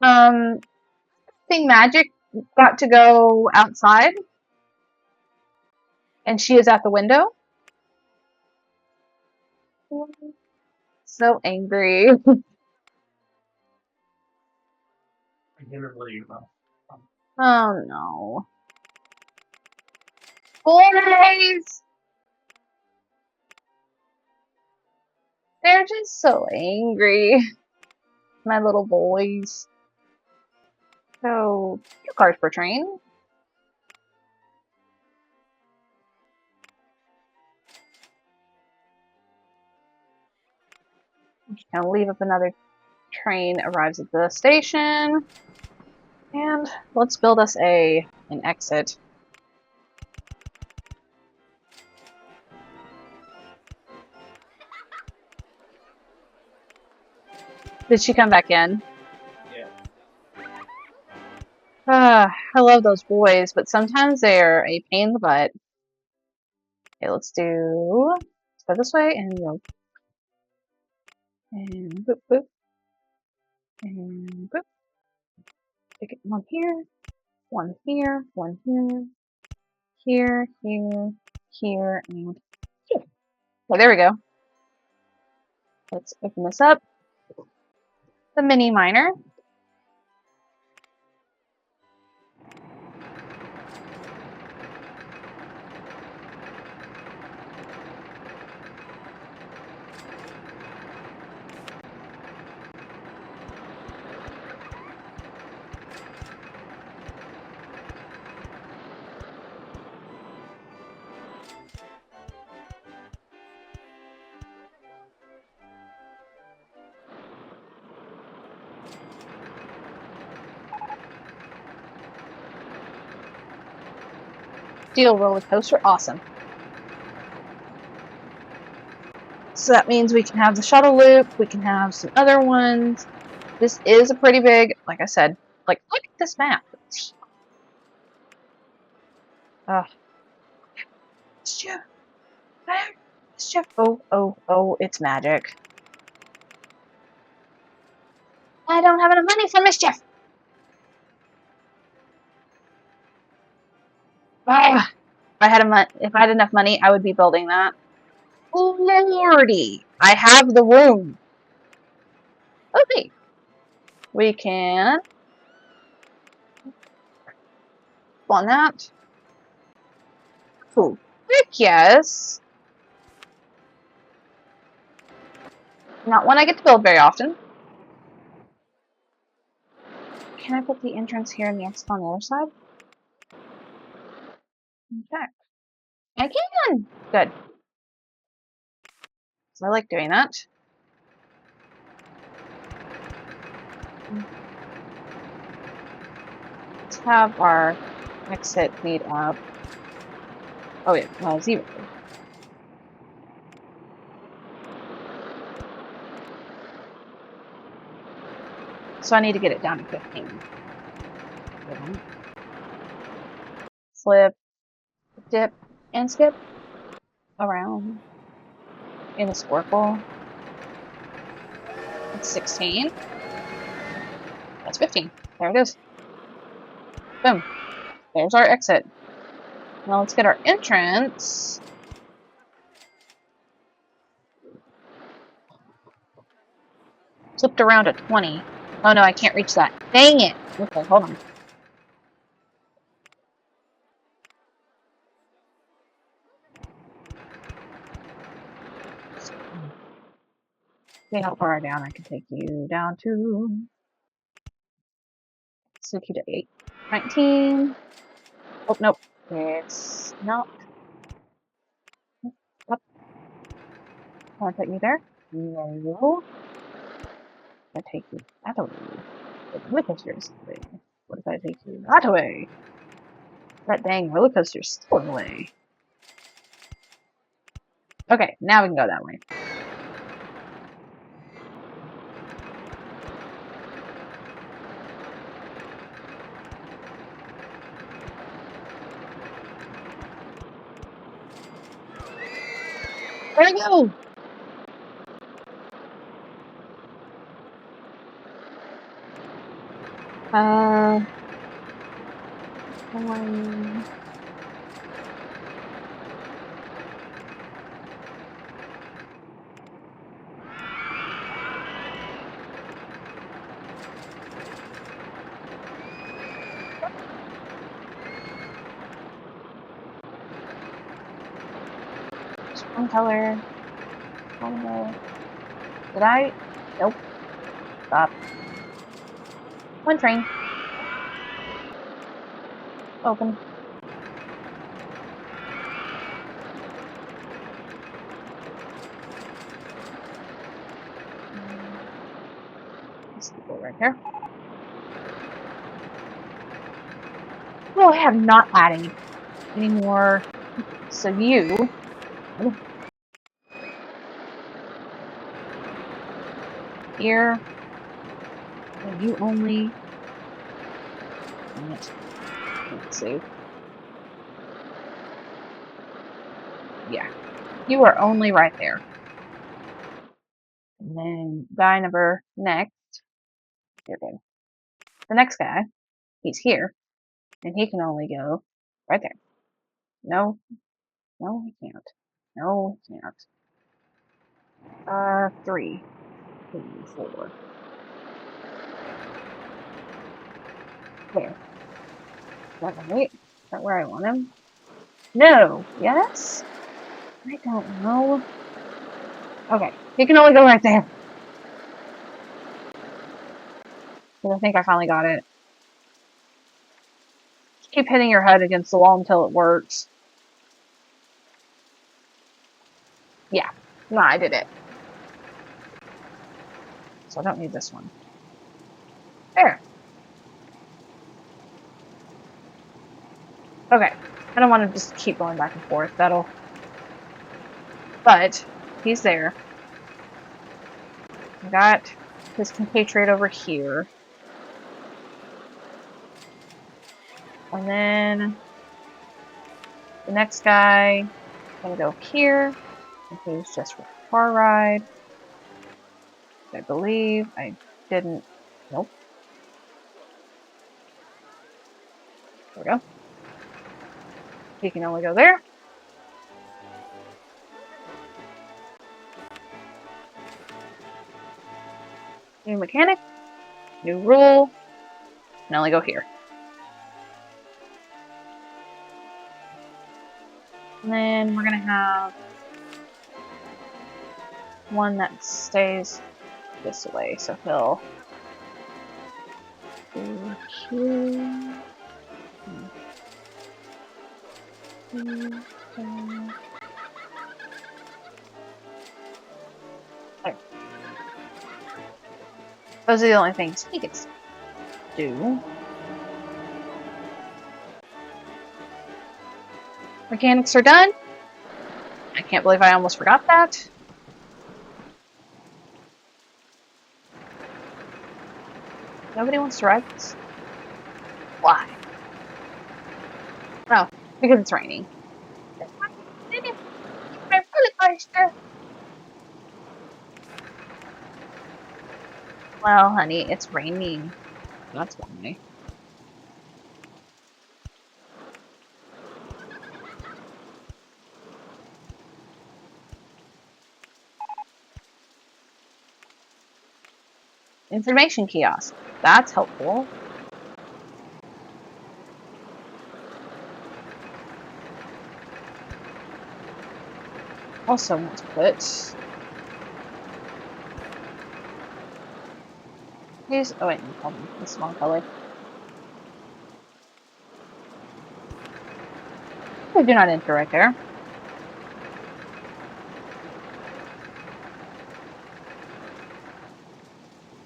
I think Magic got to go outside, and she is at the window. So angry. Oh no. Boys! They're just so angry. My little boys. So, 2 cars per train. Gonna leave up another train, arrives at the station. And let's build us an exit. Did she come back in? Yeah. I love those boys, but sometimes they're a pain in the butt. Okay, let's go this way and go. And boop boop. And boop. Take it one here, one here, one here, here, here, and here. Okay, there we go. Let's open this up. The mini miner. Steel roller coaster, awesome. So that means we can have the shuttle loop, we can have some other ones. This is a pretty big, like I said, like, look at this map. Mischief. Mischief. Oh, it's magic. I don't have enough money for mischief. Ah, if I had enough money, I would be building that. Oh, lordy. I have the room. Okay. We can on that. Cool. Heck yes. Not one I get to build very often. Can I put the entrance here and the exit on the other side? Okay. I can! Good. So I like doing that. Let's have our Exit meet up. Oh yeah, 0. So I need to get it down to 15. Slip, dip, and skip around in a squircle. That's 16. That's 15. There it is. Boom. There's our exit. Now let's get our entrance. Flipped around at 20. Oh no, I can't reach that. Dang it. Okay, hold on. See how far down I can take you down to. Take you to 8. 19. Oh, nope. It's not. Up. Want to take me there? No. I take you that way. The roller coaster's away. What if I take you that way? That dang roller coaster's still in the way. Okay, now we can go that way. Where'd I go? Just one color. Oh, did I? Nope. Stop. One train. Open. These people right here. No, I have not added any more. So you. Here. And you only. Let's see. Yeah. You are only right there. And then guy number next. You're good. The next guy, he's here. And he can only go right there. No. No, he can't. No, he can't. 3. 4. There. Is that right? Is that where I want him? No. Yes? I don't know. Okay. He can only go right there. Because I think I finally got it. Just keep hitting your head against the wall until it works. Yeah. No, I did it. So I don't need this one. There. Okay. I don't want to just keep going back and forth. That'll... But, he's there. I got his compatriot over here. And then... the next guy... I'm gonna go here. And he's just for a car ride. I believe I didn't... Nope. There we go. He can only go there. New mechanic. New rule. Can only go here. And then we're gonna have one that stays this way, so he'll go here. There. Those are the only things he gets to do. Mechanics are done. I can't believe I almost forgot that. Nobody wants to ride this. Why? Oh, because it's raining. My roller coaster. Well, honey, it's raining. That's why. Information kiosk. That's helpful. Also want to put these. Oh wait, no, hold on. This is wrong color. I do not enter right there.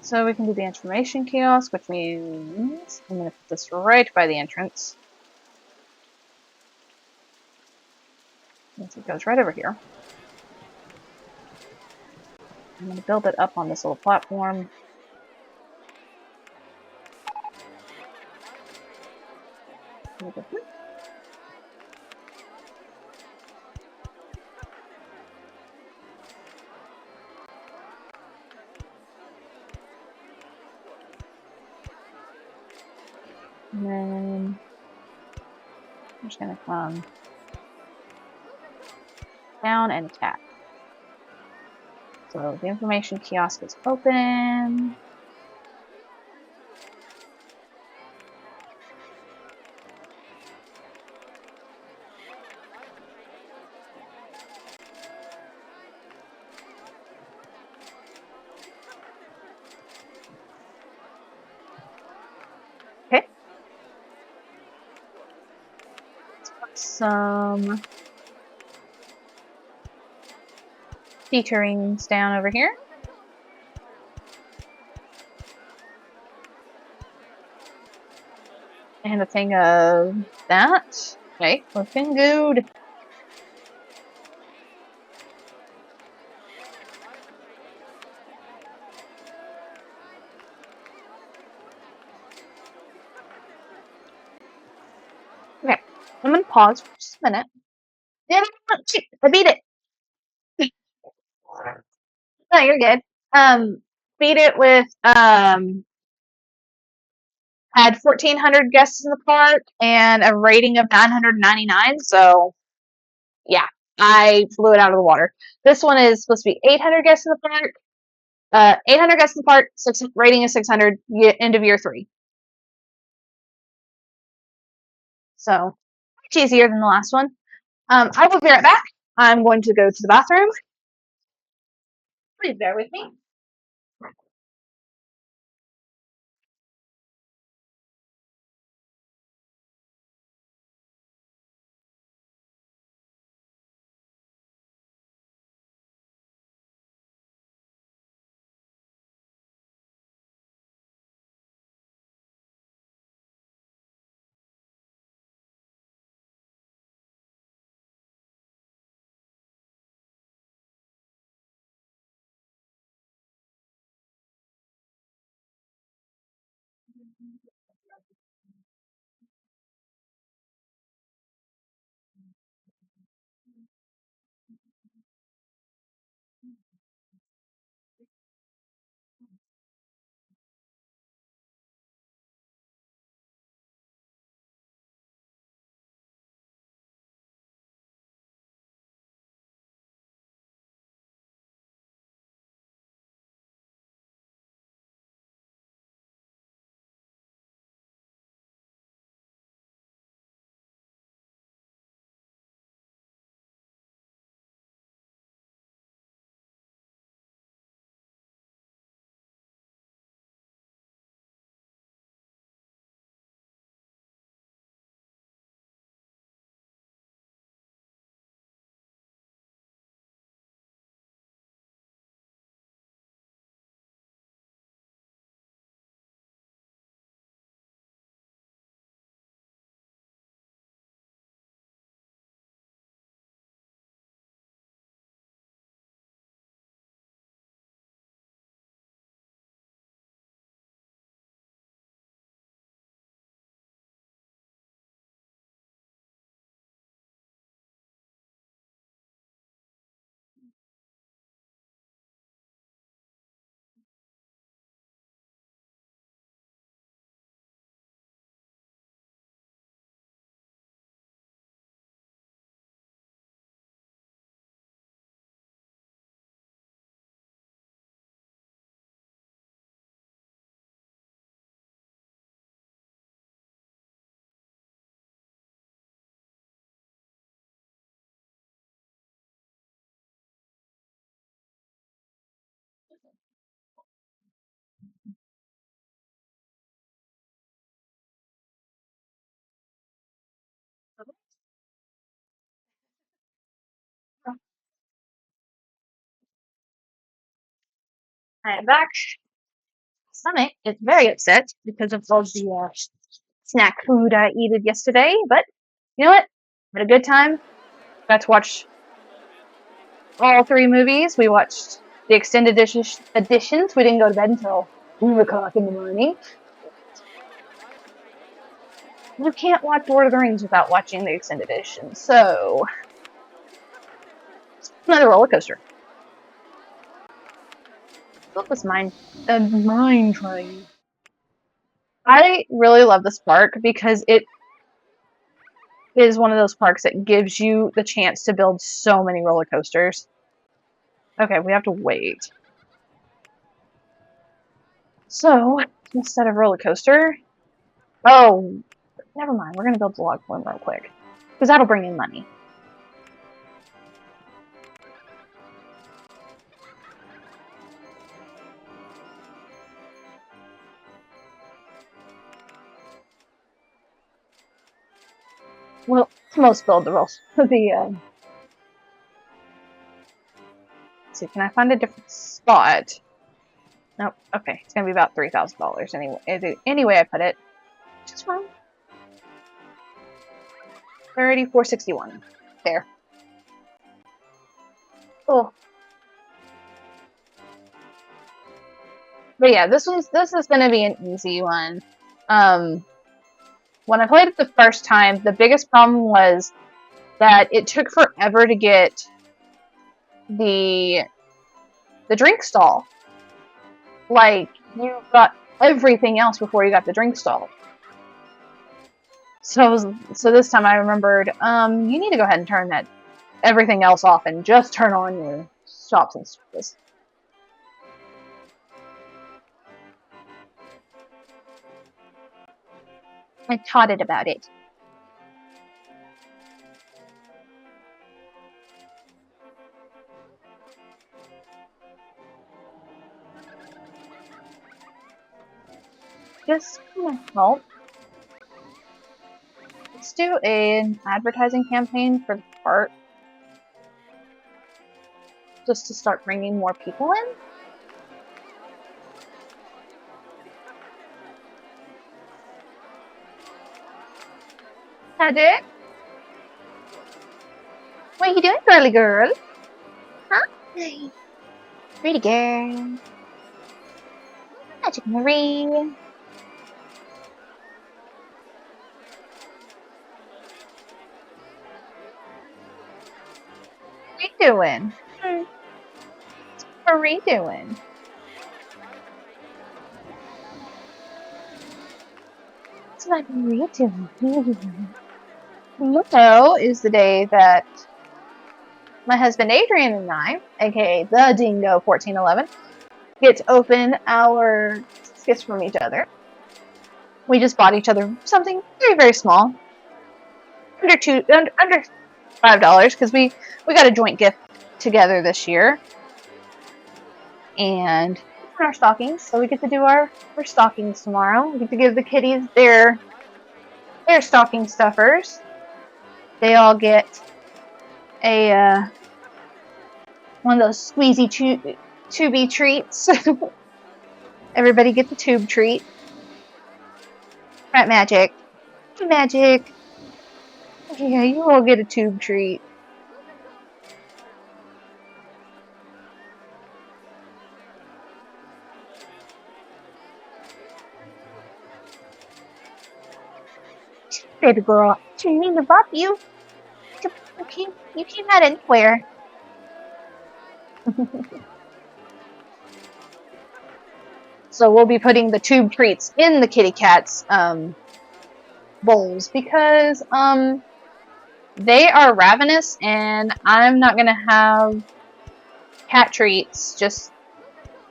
So we can do the information kiosk, which means I'm going to put this right by the entrance. It goes right over here. I'm going to build it up on this little platform. And then I'm just going to come down and attack. So the information kiosk is open. Okay. Let's put some feature rings down over here. And a thing of that. Okay, looking good. Okay, I'm gonna pause for just a minute. Yeah, shoot, I beat it. No, you're good. Beat it with had 1,400 guests in the park and a rating of 999. So yeah, I blew it out of the water. This one is supposed to be 800 guests in the park. 800 guests in the park, rating is 600. End of year 3. So much easier than the last one. I will be right back. I'm going to go to the bathroom. Please bear with me. Alright, back. Stomach is very upset because of all the snack food I ate yesterday, but you know what? Had a good time. Got to watch all 3 movies. We watched the extended editions. We didn't go to bed until 2 o'clock in the morning. You can't watch Lord of the Rings without watching the extended edition, so another roller coaster. What was mine? The mine train. I really love this park because it is one of those parks that gives you the chance to build so many roller coasters. Okay, we have to wait. So, instead of roller coaster, oh, never mind. We're gonna build the log flume real quick because that'll bring in money. Well, most build the rolls. Let's see, can I find a different spot? Nope. Okay, it's gonna be about $3,000 anyway. Anyway, I put it. Just fine. 3461. There. Oh. But yeah, this is gonna be an easy one. When I played it the first time, the biggest problem was that it took forever to get the drink stall. Like, you got everything else before you got the drink stall. So this time I remembered, you need to go ahead and turn that everything else off and just turn on your shops and service. I taught it about it. Just gonna help. Let's do an advertising campaign for the park. Just to start bringing more people in. Magic? What are you doing, girly girl? Huh? Pretty girl. Magic Marie. What are you doing? What are we doing? What's Marie doing? Tomorrow is the day that my husband Adrian and I, aka the Dingo 1411, get to open our gifts from each other. We just bought each other something very, very small, under $5, because we got a joint gift together this year, and our stockings. So we get to do our stockings tomorrow. We get to give the kitties their stocking stuffers. They all get a one of those squeezy tubey treats. Everybody gets a tube treat. Right, Magic? Magic. Yeah, you all get a tube treat. Baby girl, didn't mean to bop you. You came out anywhere. So we'll be putting the tube treats in the kitty cat's bowls because they are ravenous, and I'm not gonna have cat treats just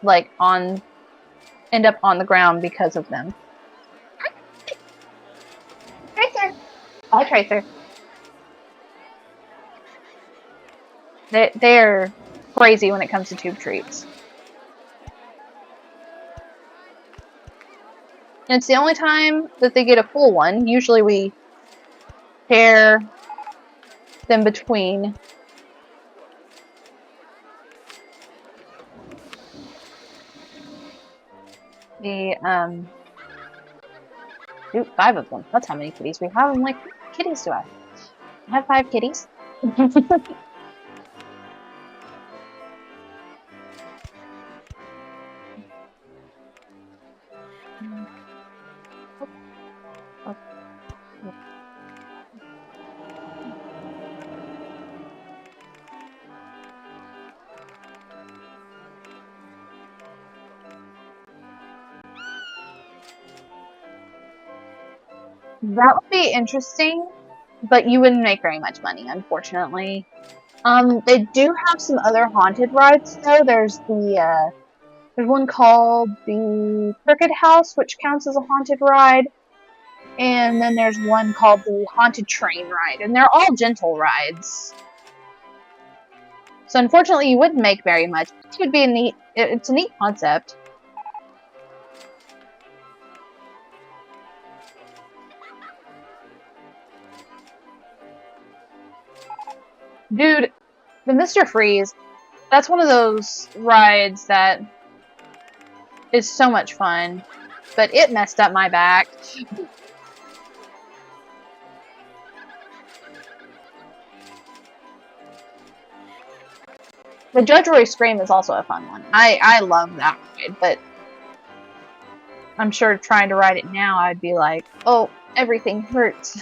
like end up on the ground because of them. Tracer. Hi, Tracer. They're crazy when it comes to tube treats. And it's the only time that they get a full one. Usually we pair them between. The Ooh, 5 of them. That's how many kitties we have. I'm like, how many kitties do I have? I have 5 kitties. That would be interesting, but you wouldn't make very much money, unfortunately. They do have some other haunted rides though. There's one called the Crooked House, which counts as a haunted ride, and then there's one called the Haunted Train Ride, and they're all gentle rides. So unfortunately, you wouldn't make very much. It would be it's a neat concept. Dude, the Mr. Freeze, that's one of those rides that is so much fun, but it messed up my back. The Judge Roy Scream is also a fun one. I love that ride, but I'm sure trying to ride it now, I'd be like, oh, everything hurts.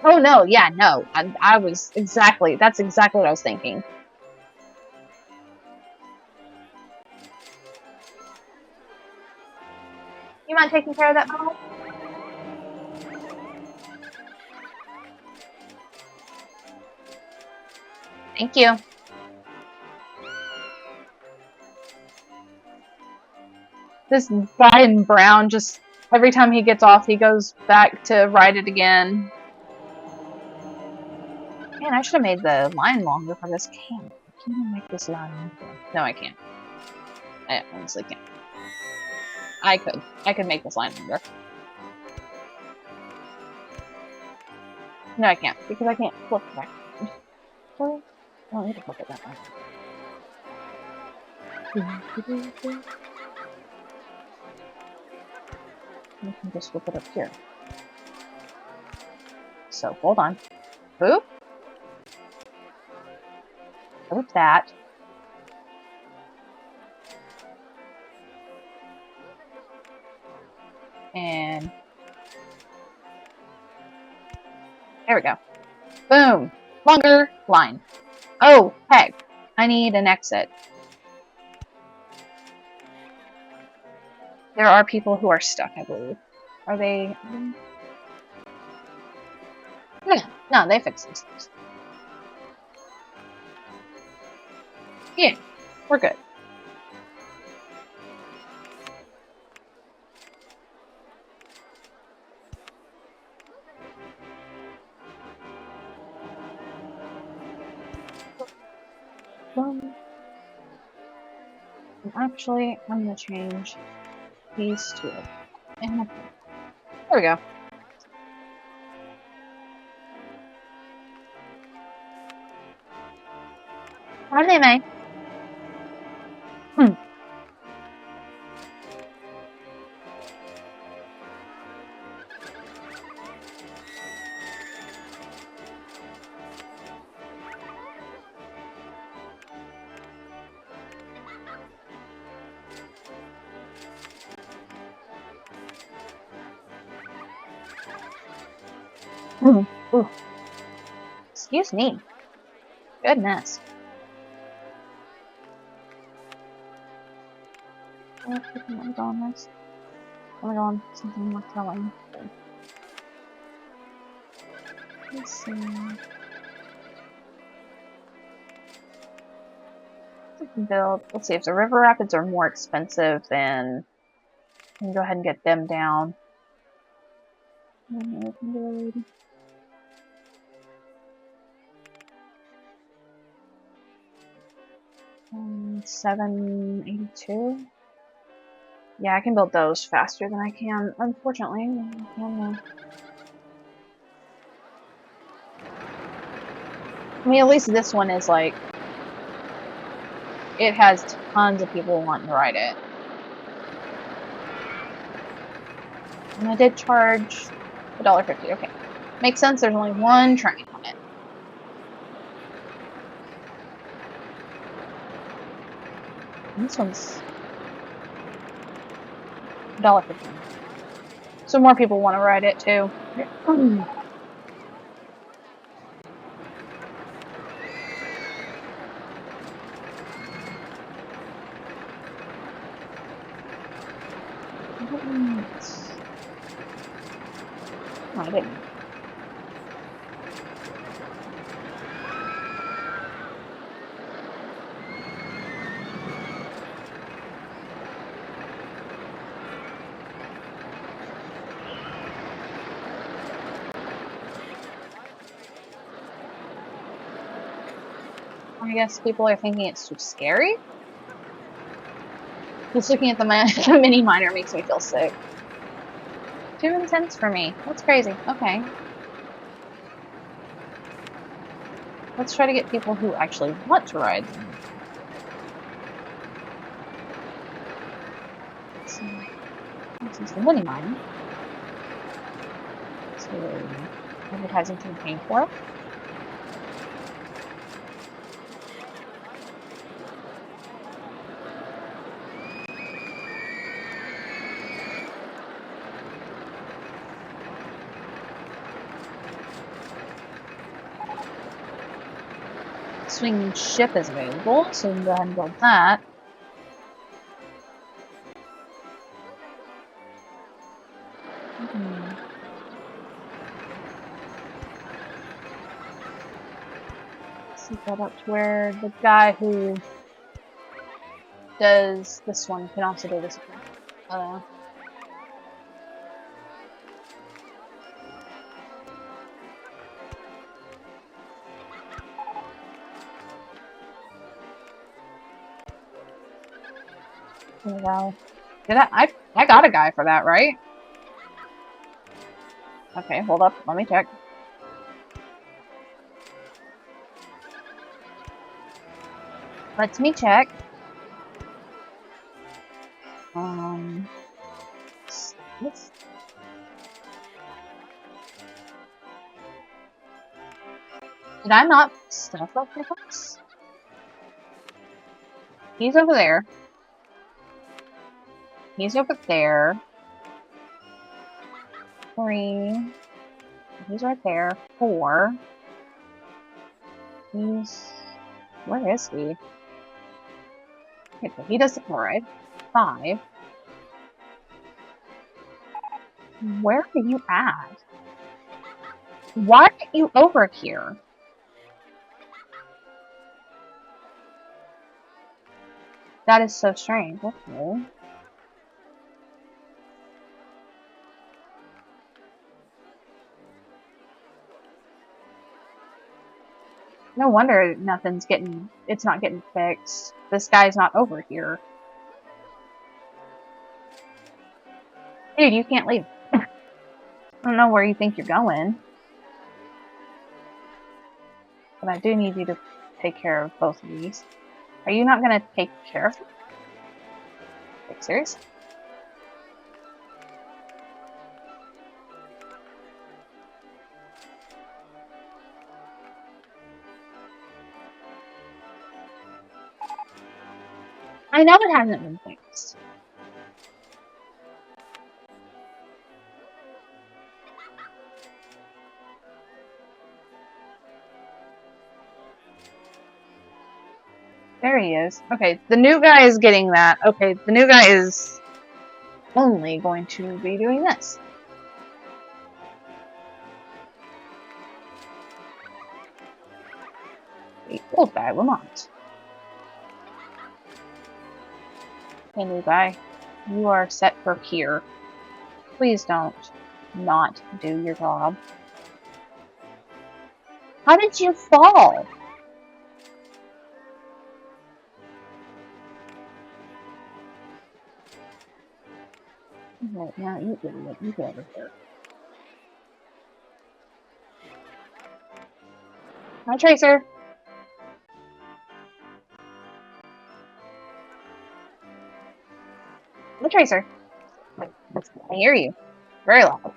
Oh no, yeah, no. That's exactly what I was thinking. You mind taking care of that bottle? Thank you. This guy in brown, just every time he gets off, he goes back to ride it again. Man, I should have made the line longer for this camp. Can I make this line longer? No, I can't. I honestly can't. I could make this line longer. No, I can't, because I can't flip it back. Well, I don't need to flip it that way. I can just flip it up here. So, hold on. Boop. Boop that. And there we go. Boom. Longer line. Oh, heck. I need an exit. There are people who are stuck, I believe. Are they? No, they fixed themselves. Yeah, we're good. Actually, I'm gonna change these two. And there we go. How do they make? Ooh. Excuse me. Goodness. Let me go on this. Let me go on something more telling. Let's see. Build. Let's see if the river rapids are more expensive, then I can go ahead and get them down. 782. Yeah, I can build those faster than I can, unfortunately. I mean, at least this one is like, it has tons of people wanting to ride it. And I did charge $1.50. Okay. Makes sense, there's only one train on it. And this one's $1.50. So more people want to ride it too. Oh, I didn't. I guess people are thinking it's too scary. Just looking at the mini miner makes me feel sick. Too intense for me. That's crazy. Okay. Let's try to get people who actually want to ride them. So, this is the mini mine. So, advertising campaign for. Swinging ship is available, so we can go ahead and build that. Set that up to where the guy who does this one can also do this one. Wow. Did I got a guy for that, right? Okay, hold up. Let me check. Let me check. This. Did I not stuff up the books? He's over there. He's over there. 3. He's right there. 4. He's... Where is he? Okay, he doesn't ride. 5. Where are you at? Why are you over here? That is so strange. Okay. No wonder it's not getting fixed. This guy's not over here. Dude, you can't leave. I don't know where you think you're going. But I do need you to take care of both of these. Are you not going to take care of them? Like, seriously? I know it hasn't been fixed. There he is. Okay, the new guy is getting that. Okay, the new guy is only going to be doing this. The old guy will not. Okay, new guy, you are set for here. Please don't not do your job. How did you fall? Right now, you idiot. You get over here. Hi, Tracer. The tracer. I hear you. Very loud.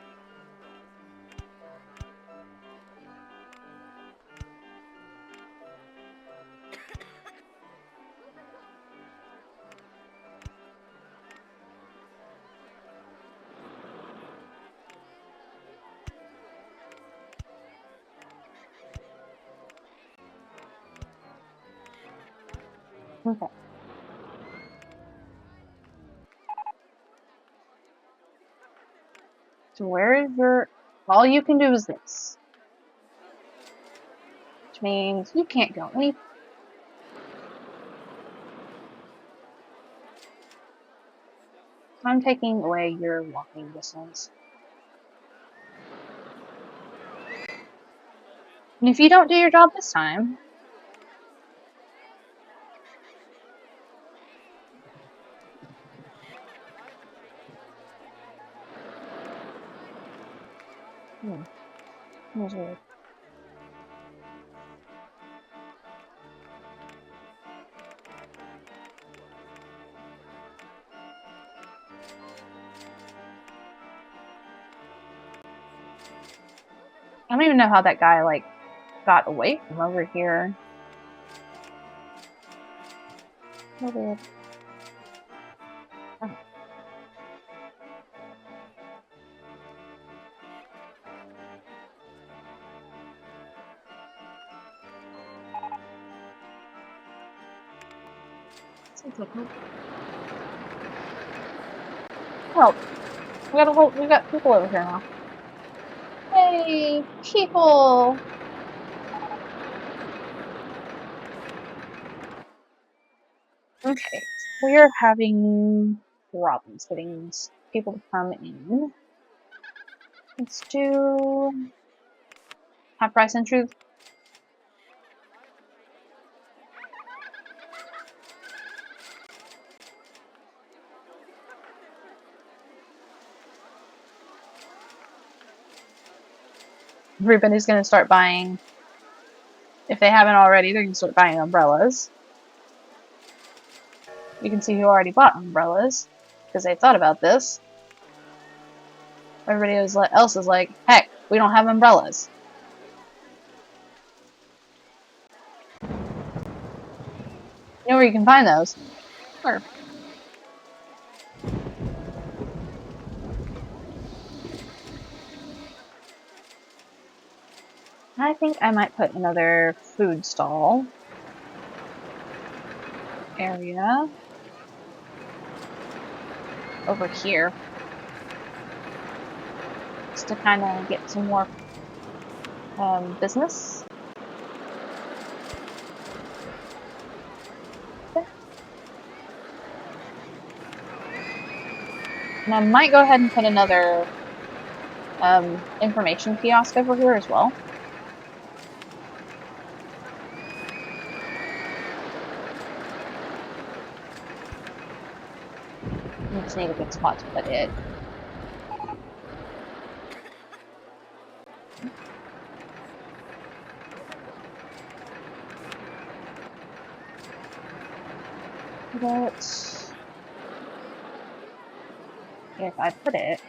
Okay. So where is your... All you can do is this. Which means you can't go any... I'm taking away your walking distance. And if you don't do your job this time... Here's weird. I don't even know how that guy, like, got away from over here. So weird. Oh. Well, we got people over here now. Hey, people! Okay, we are having problems getting people to come in. Let's do half price and truth. Everybody's gonna start buying, if they haven't already, they're gonna start buying umbrellas. You can see who already bought umbrellas, because they thought about this. Everybody else is like, heck, we don't have umbrellas. You know where you can find those? Sure. I think I might put another food stall area over here. Just to kind of get some more business. Okay. And I might go ahead and put another information kiosk over here as well. I just need a good spot to put it. But if I put it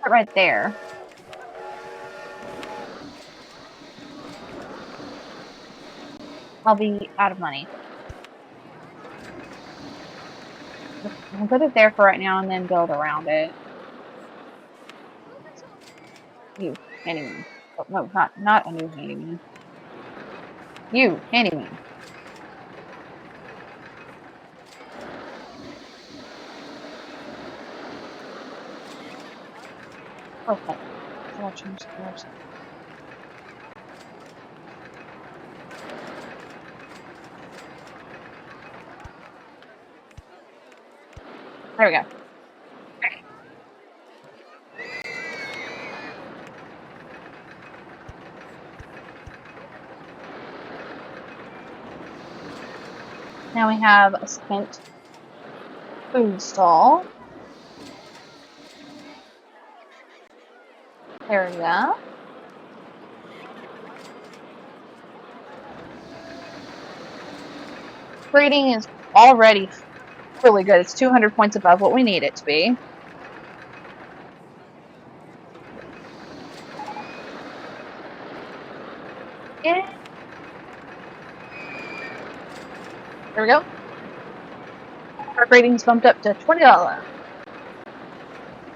right there, I'll be out of money. I'll put it there for right now and then build around it. You, handyman. Oh, no, not a new handyman. You, handyman. Okay. So I'll change the colors. There we go. Now we have a second food stall area. rating is already really good. It's 200 points above what we need it to be. Yeah. There we go. Our rating's bumped up to $20.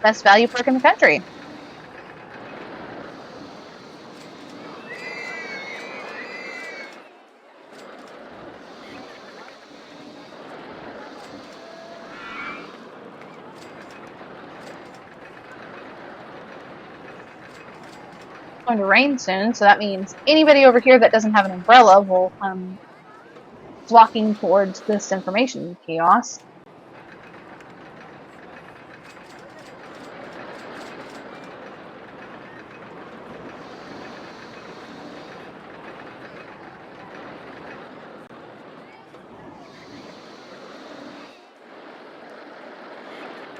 Best value perk in the country. It's going to rain soon, so that means anybody over here that doesn't have an umbrella will come flocking towards this information chaos.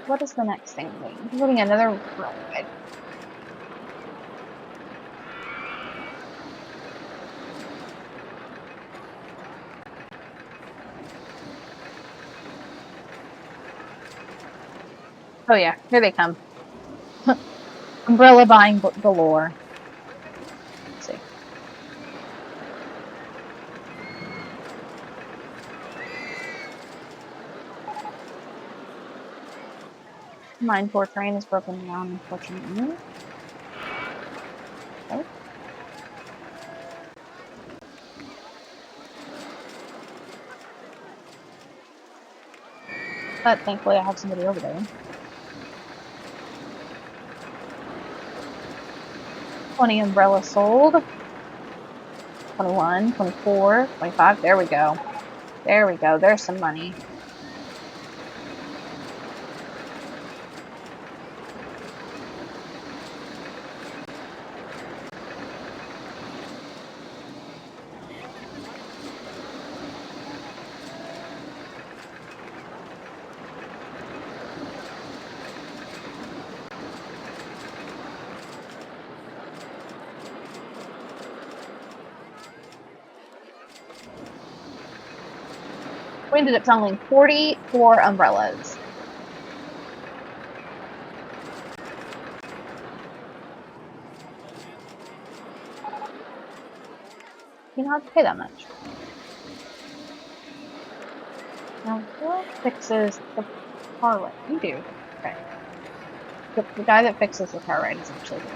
What is the next thing? We're getting another ride. Oh yeah, here they come. Umbrella buying galore. Let's see. Mine poor train is broken down, unfortunately. Okay. But thankfully I have somebody over there. 20 umbrellas sold. 21, 24, 25. There we go. There we go. There's some money. We ended up selling 44 umbrellas. You don't have to pay that much. Now, who fixes the car ride? You do. Okay. The guy that fixes the car ride is actually good.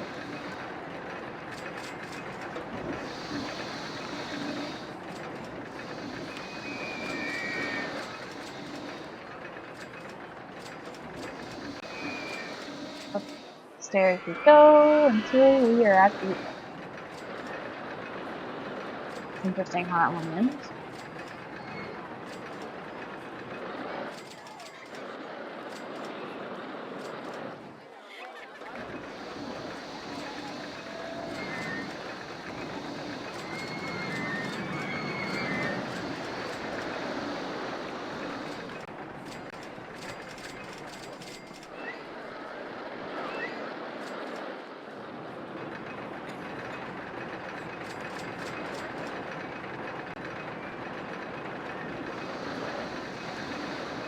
Upstairs we go until we are at the... Interesting how that one ends.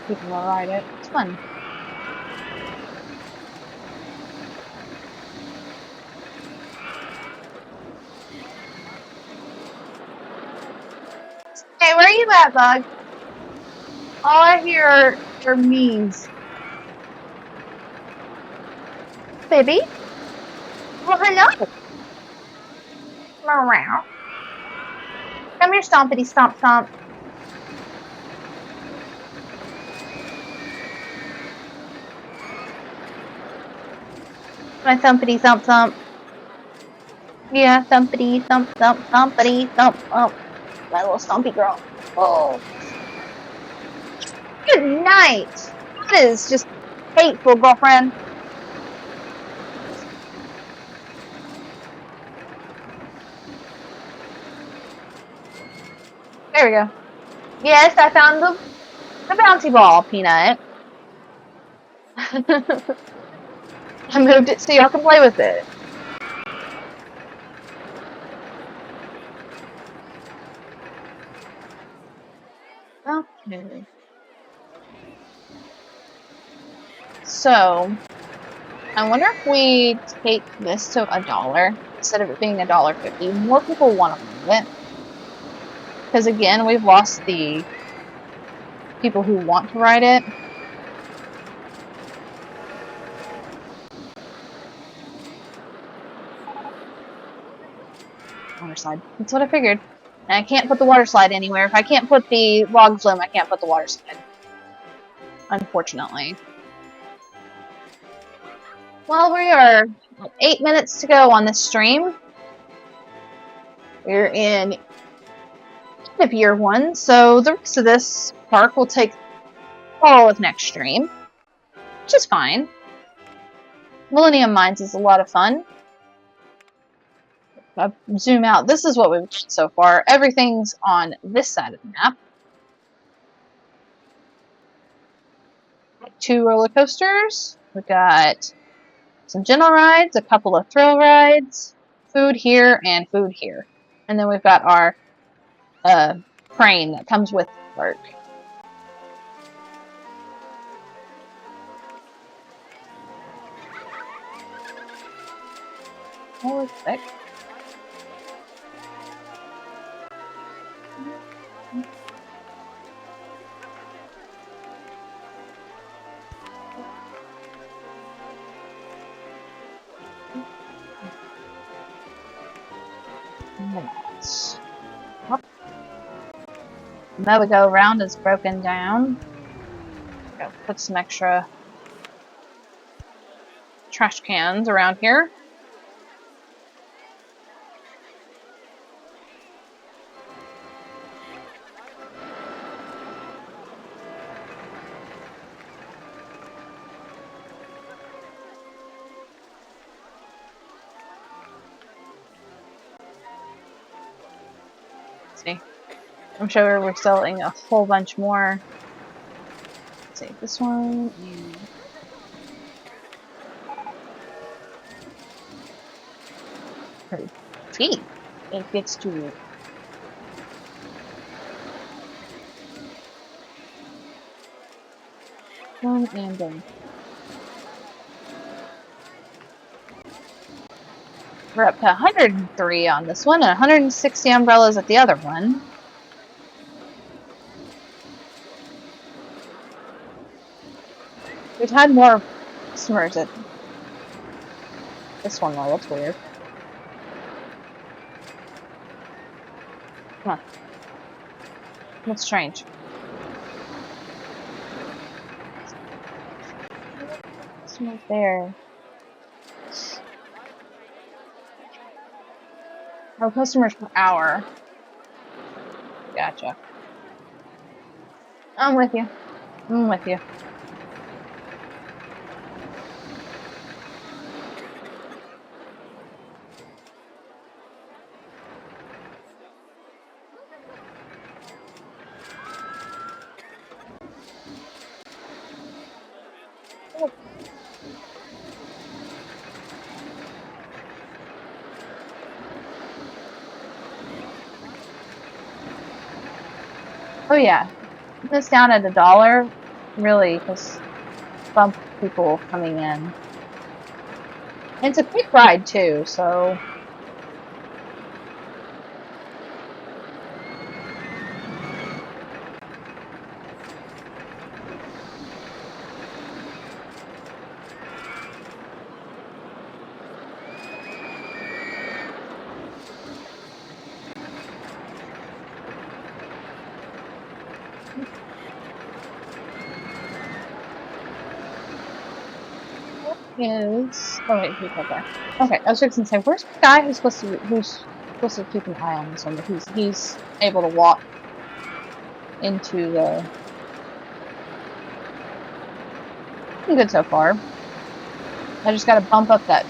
People will ride it. It's fun. Hey, where are you at, Bug? All I hear are memes. Baby? Well, hello. Meow. Come here, stompity stomp stomp. My thumpity thump thump. Yeah, thumpity thump thump thumpity thump thump. My little stompy girl. Oh. Good night. That is just hateful, girlfriend. There we go. Yes, I found the bouncy ball, Peanut. I moved it so y'all can play with it. Okay. So, I wonder if we take this to $1 instead of it being $1.50. More people want to ride it. Because again, we've lost the people who want to ride it. Water slide. That's what I figured. And I can't put the water slide anywhere. If I can't put the log flume, I can't put the water slide. Unfortunately. Well, we are 8 minutes to go on this stream. We're in end of year 1, so the rest of this park will take all of next stream, which is fine. Millennium Mines is a lot of fun. If I zoom out, this is what we've done so far. Everything's on this side of the map. 2 roller coasters. We've got some gentle rides, a couple of thrill rides, food here, and food here. And then we've got our crane that comes with the park. Holy sick. Another go around is broken down. Go put some extra trash cans around here. Let's see. I'm sure we're selling a whole bunch more. Let's see, this one and her teeth. It gets to one and then we're up to 103 on this one and 160 umbrellas at the other one. We've had more customers at this one though, that's weird. Come on. That's strange. Customers there. Oh, customers per hour. Gotcha. I'm with you. I'm with you. Oh yeah, this down at $1 really has bumped people coming in. And it's a quick ride too, so is. Oh wait, he's right there. Okay, I was just gonna say, where's the guy who's supposed to keep an eye on this one? But he's able to walk into the. Pretty good so far. I just got to bump up that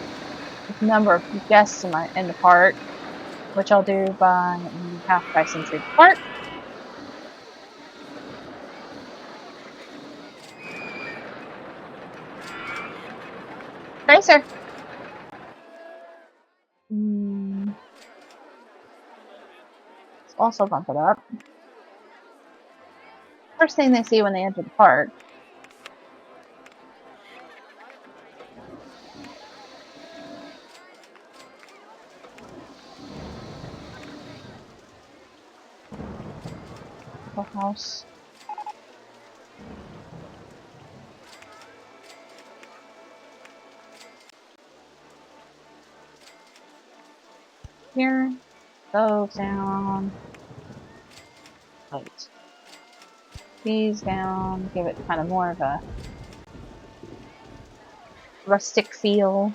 number of guests in the park, which I'll do by half price entry to the park. Thanks, sir. Let's also bump it up. First thing they see when they enter the park. The house. Here. Those down. Right. These down. Give it kind of more of a rustic feel.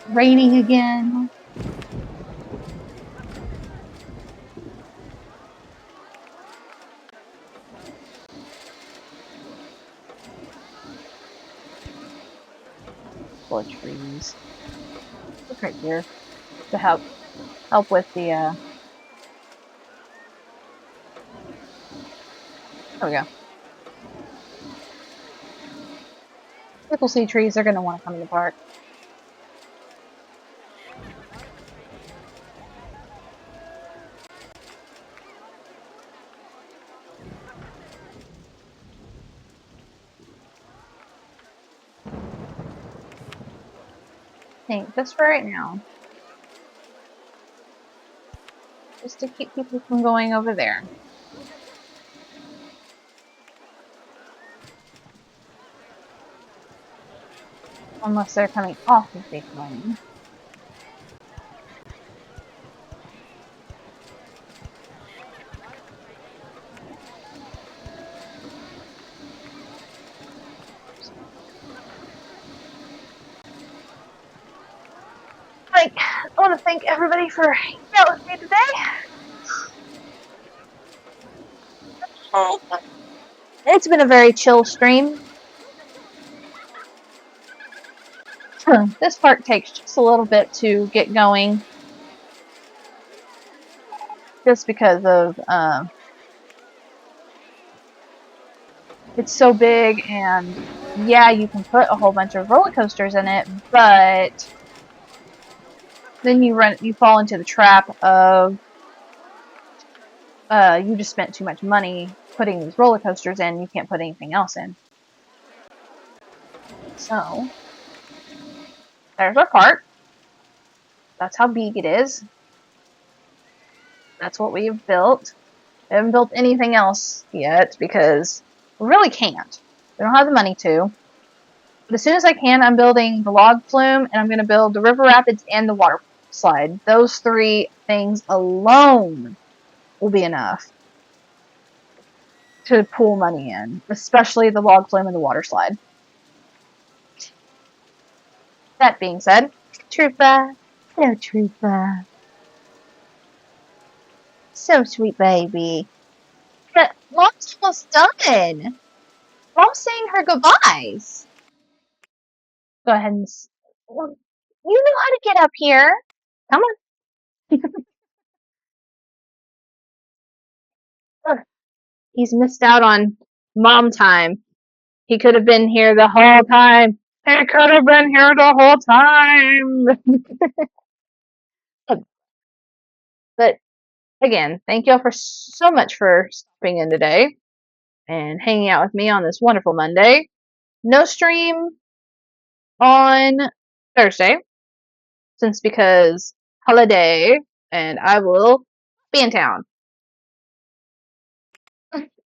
Raining again. Full of trees. Look right here to help with the there we go. People see trees, they're gonna want to come in the park. I think just for right now. Just to keep people from going over there. Unless they're coming off of Big Lane. I want to thank everybody for hanging out with me today. It's been a very chill stream. This park takes just a little bit to get going. Just because of it's so big, and yeah, you can put a whole bunch of roller coasters in it, but then you fall into the trap of you just spent too much money putting these roller coasters in, you can't put anything else in. So there's our park. That's how big it is. That's what we've built. We haven't built anything else yet because we really can't. We don't have the money to. But as soon as I can, I'm building the log flume, and I'm going to build the river rapids and the water slide. Those 3 things alone will be enough to pull money in, especially the log flume and the water slide. That being said, Troopa, hello Troopa. So sweet baby. But Mom's almost done. Mom's saying her goodbyes. Go ahead and... Well, you know how to get up here. Come on. He's missed out on mom time. He could have been here the whole time. He could have been here the whole time. But again, thank y'all for so much for stopping in today and hanging out with me on this wonderful Monday. No stream on Thursday, since because holiday, and I will be in town.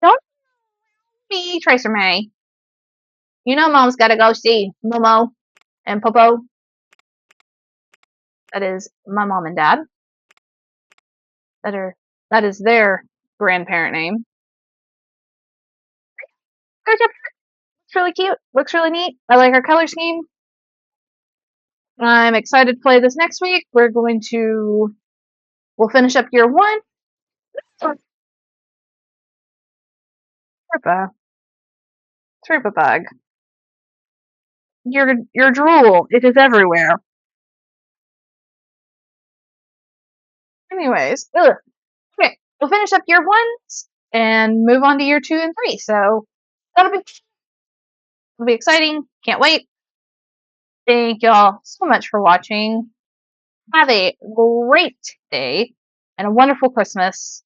Don't be Tracer May. You know Mom's gotta go see Momo and Popo. That is my mom and dad. That is their grandparent name. Looks really cute. Looks really neat. I like our color scheme. I'm excited to play this next week. We'll finish up year 1. Troopa bug. Your drool. It is everywhere. Anyways, okay, we'll finish up year 1 and move on to year 2 and 3. So it'll be exciting. Can't wait. Thank y'all so much for watching. Have a great day. and a wonderful Christmas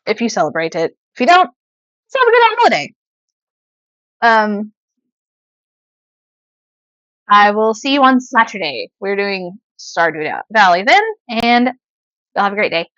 if you celebrate it. If you don't, have a good holiday. I will see you on Saturday. We're doing Stardew Valley then, and you'll have a great day.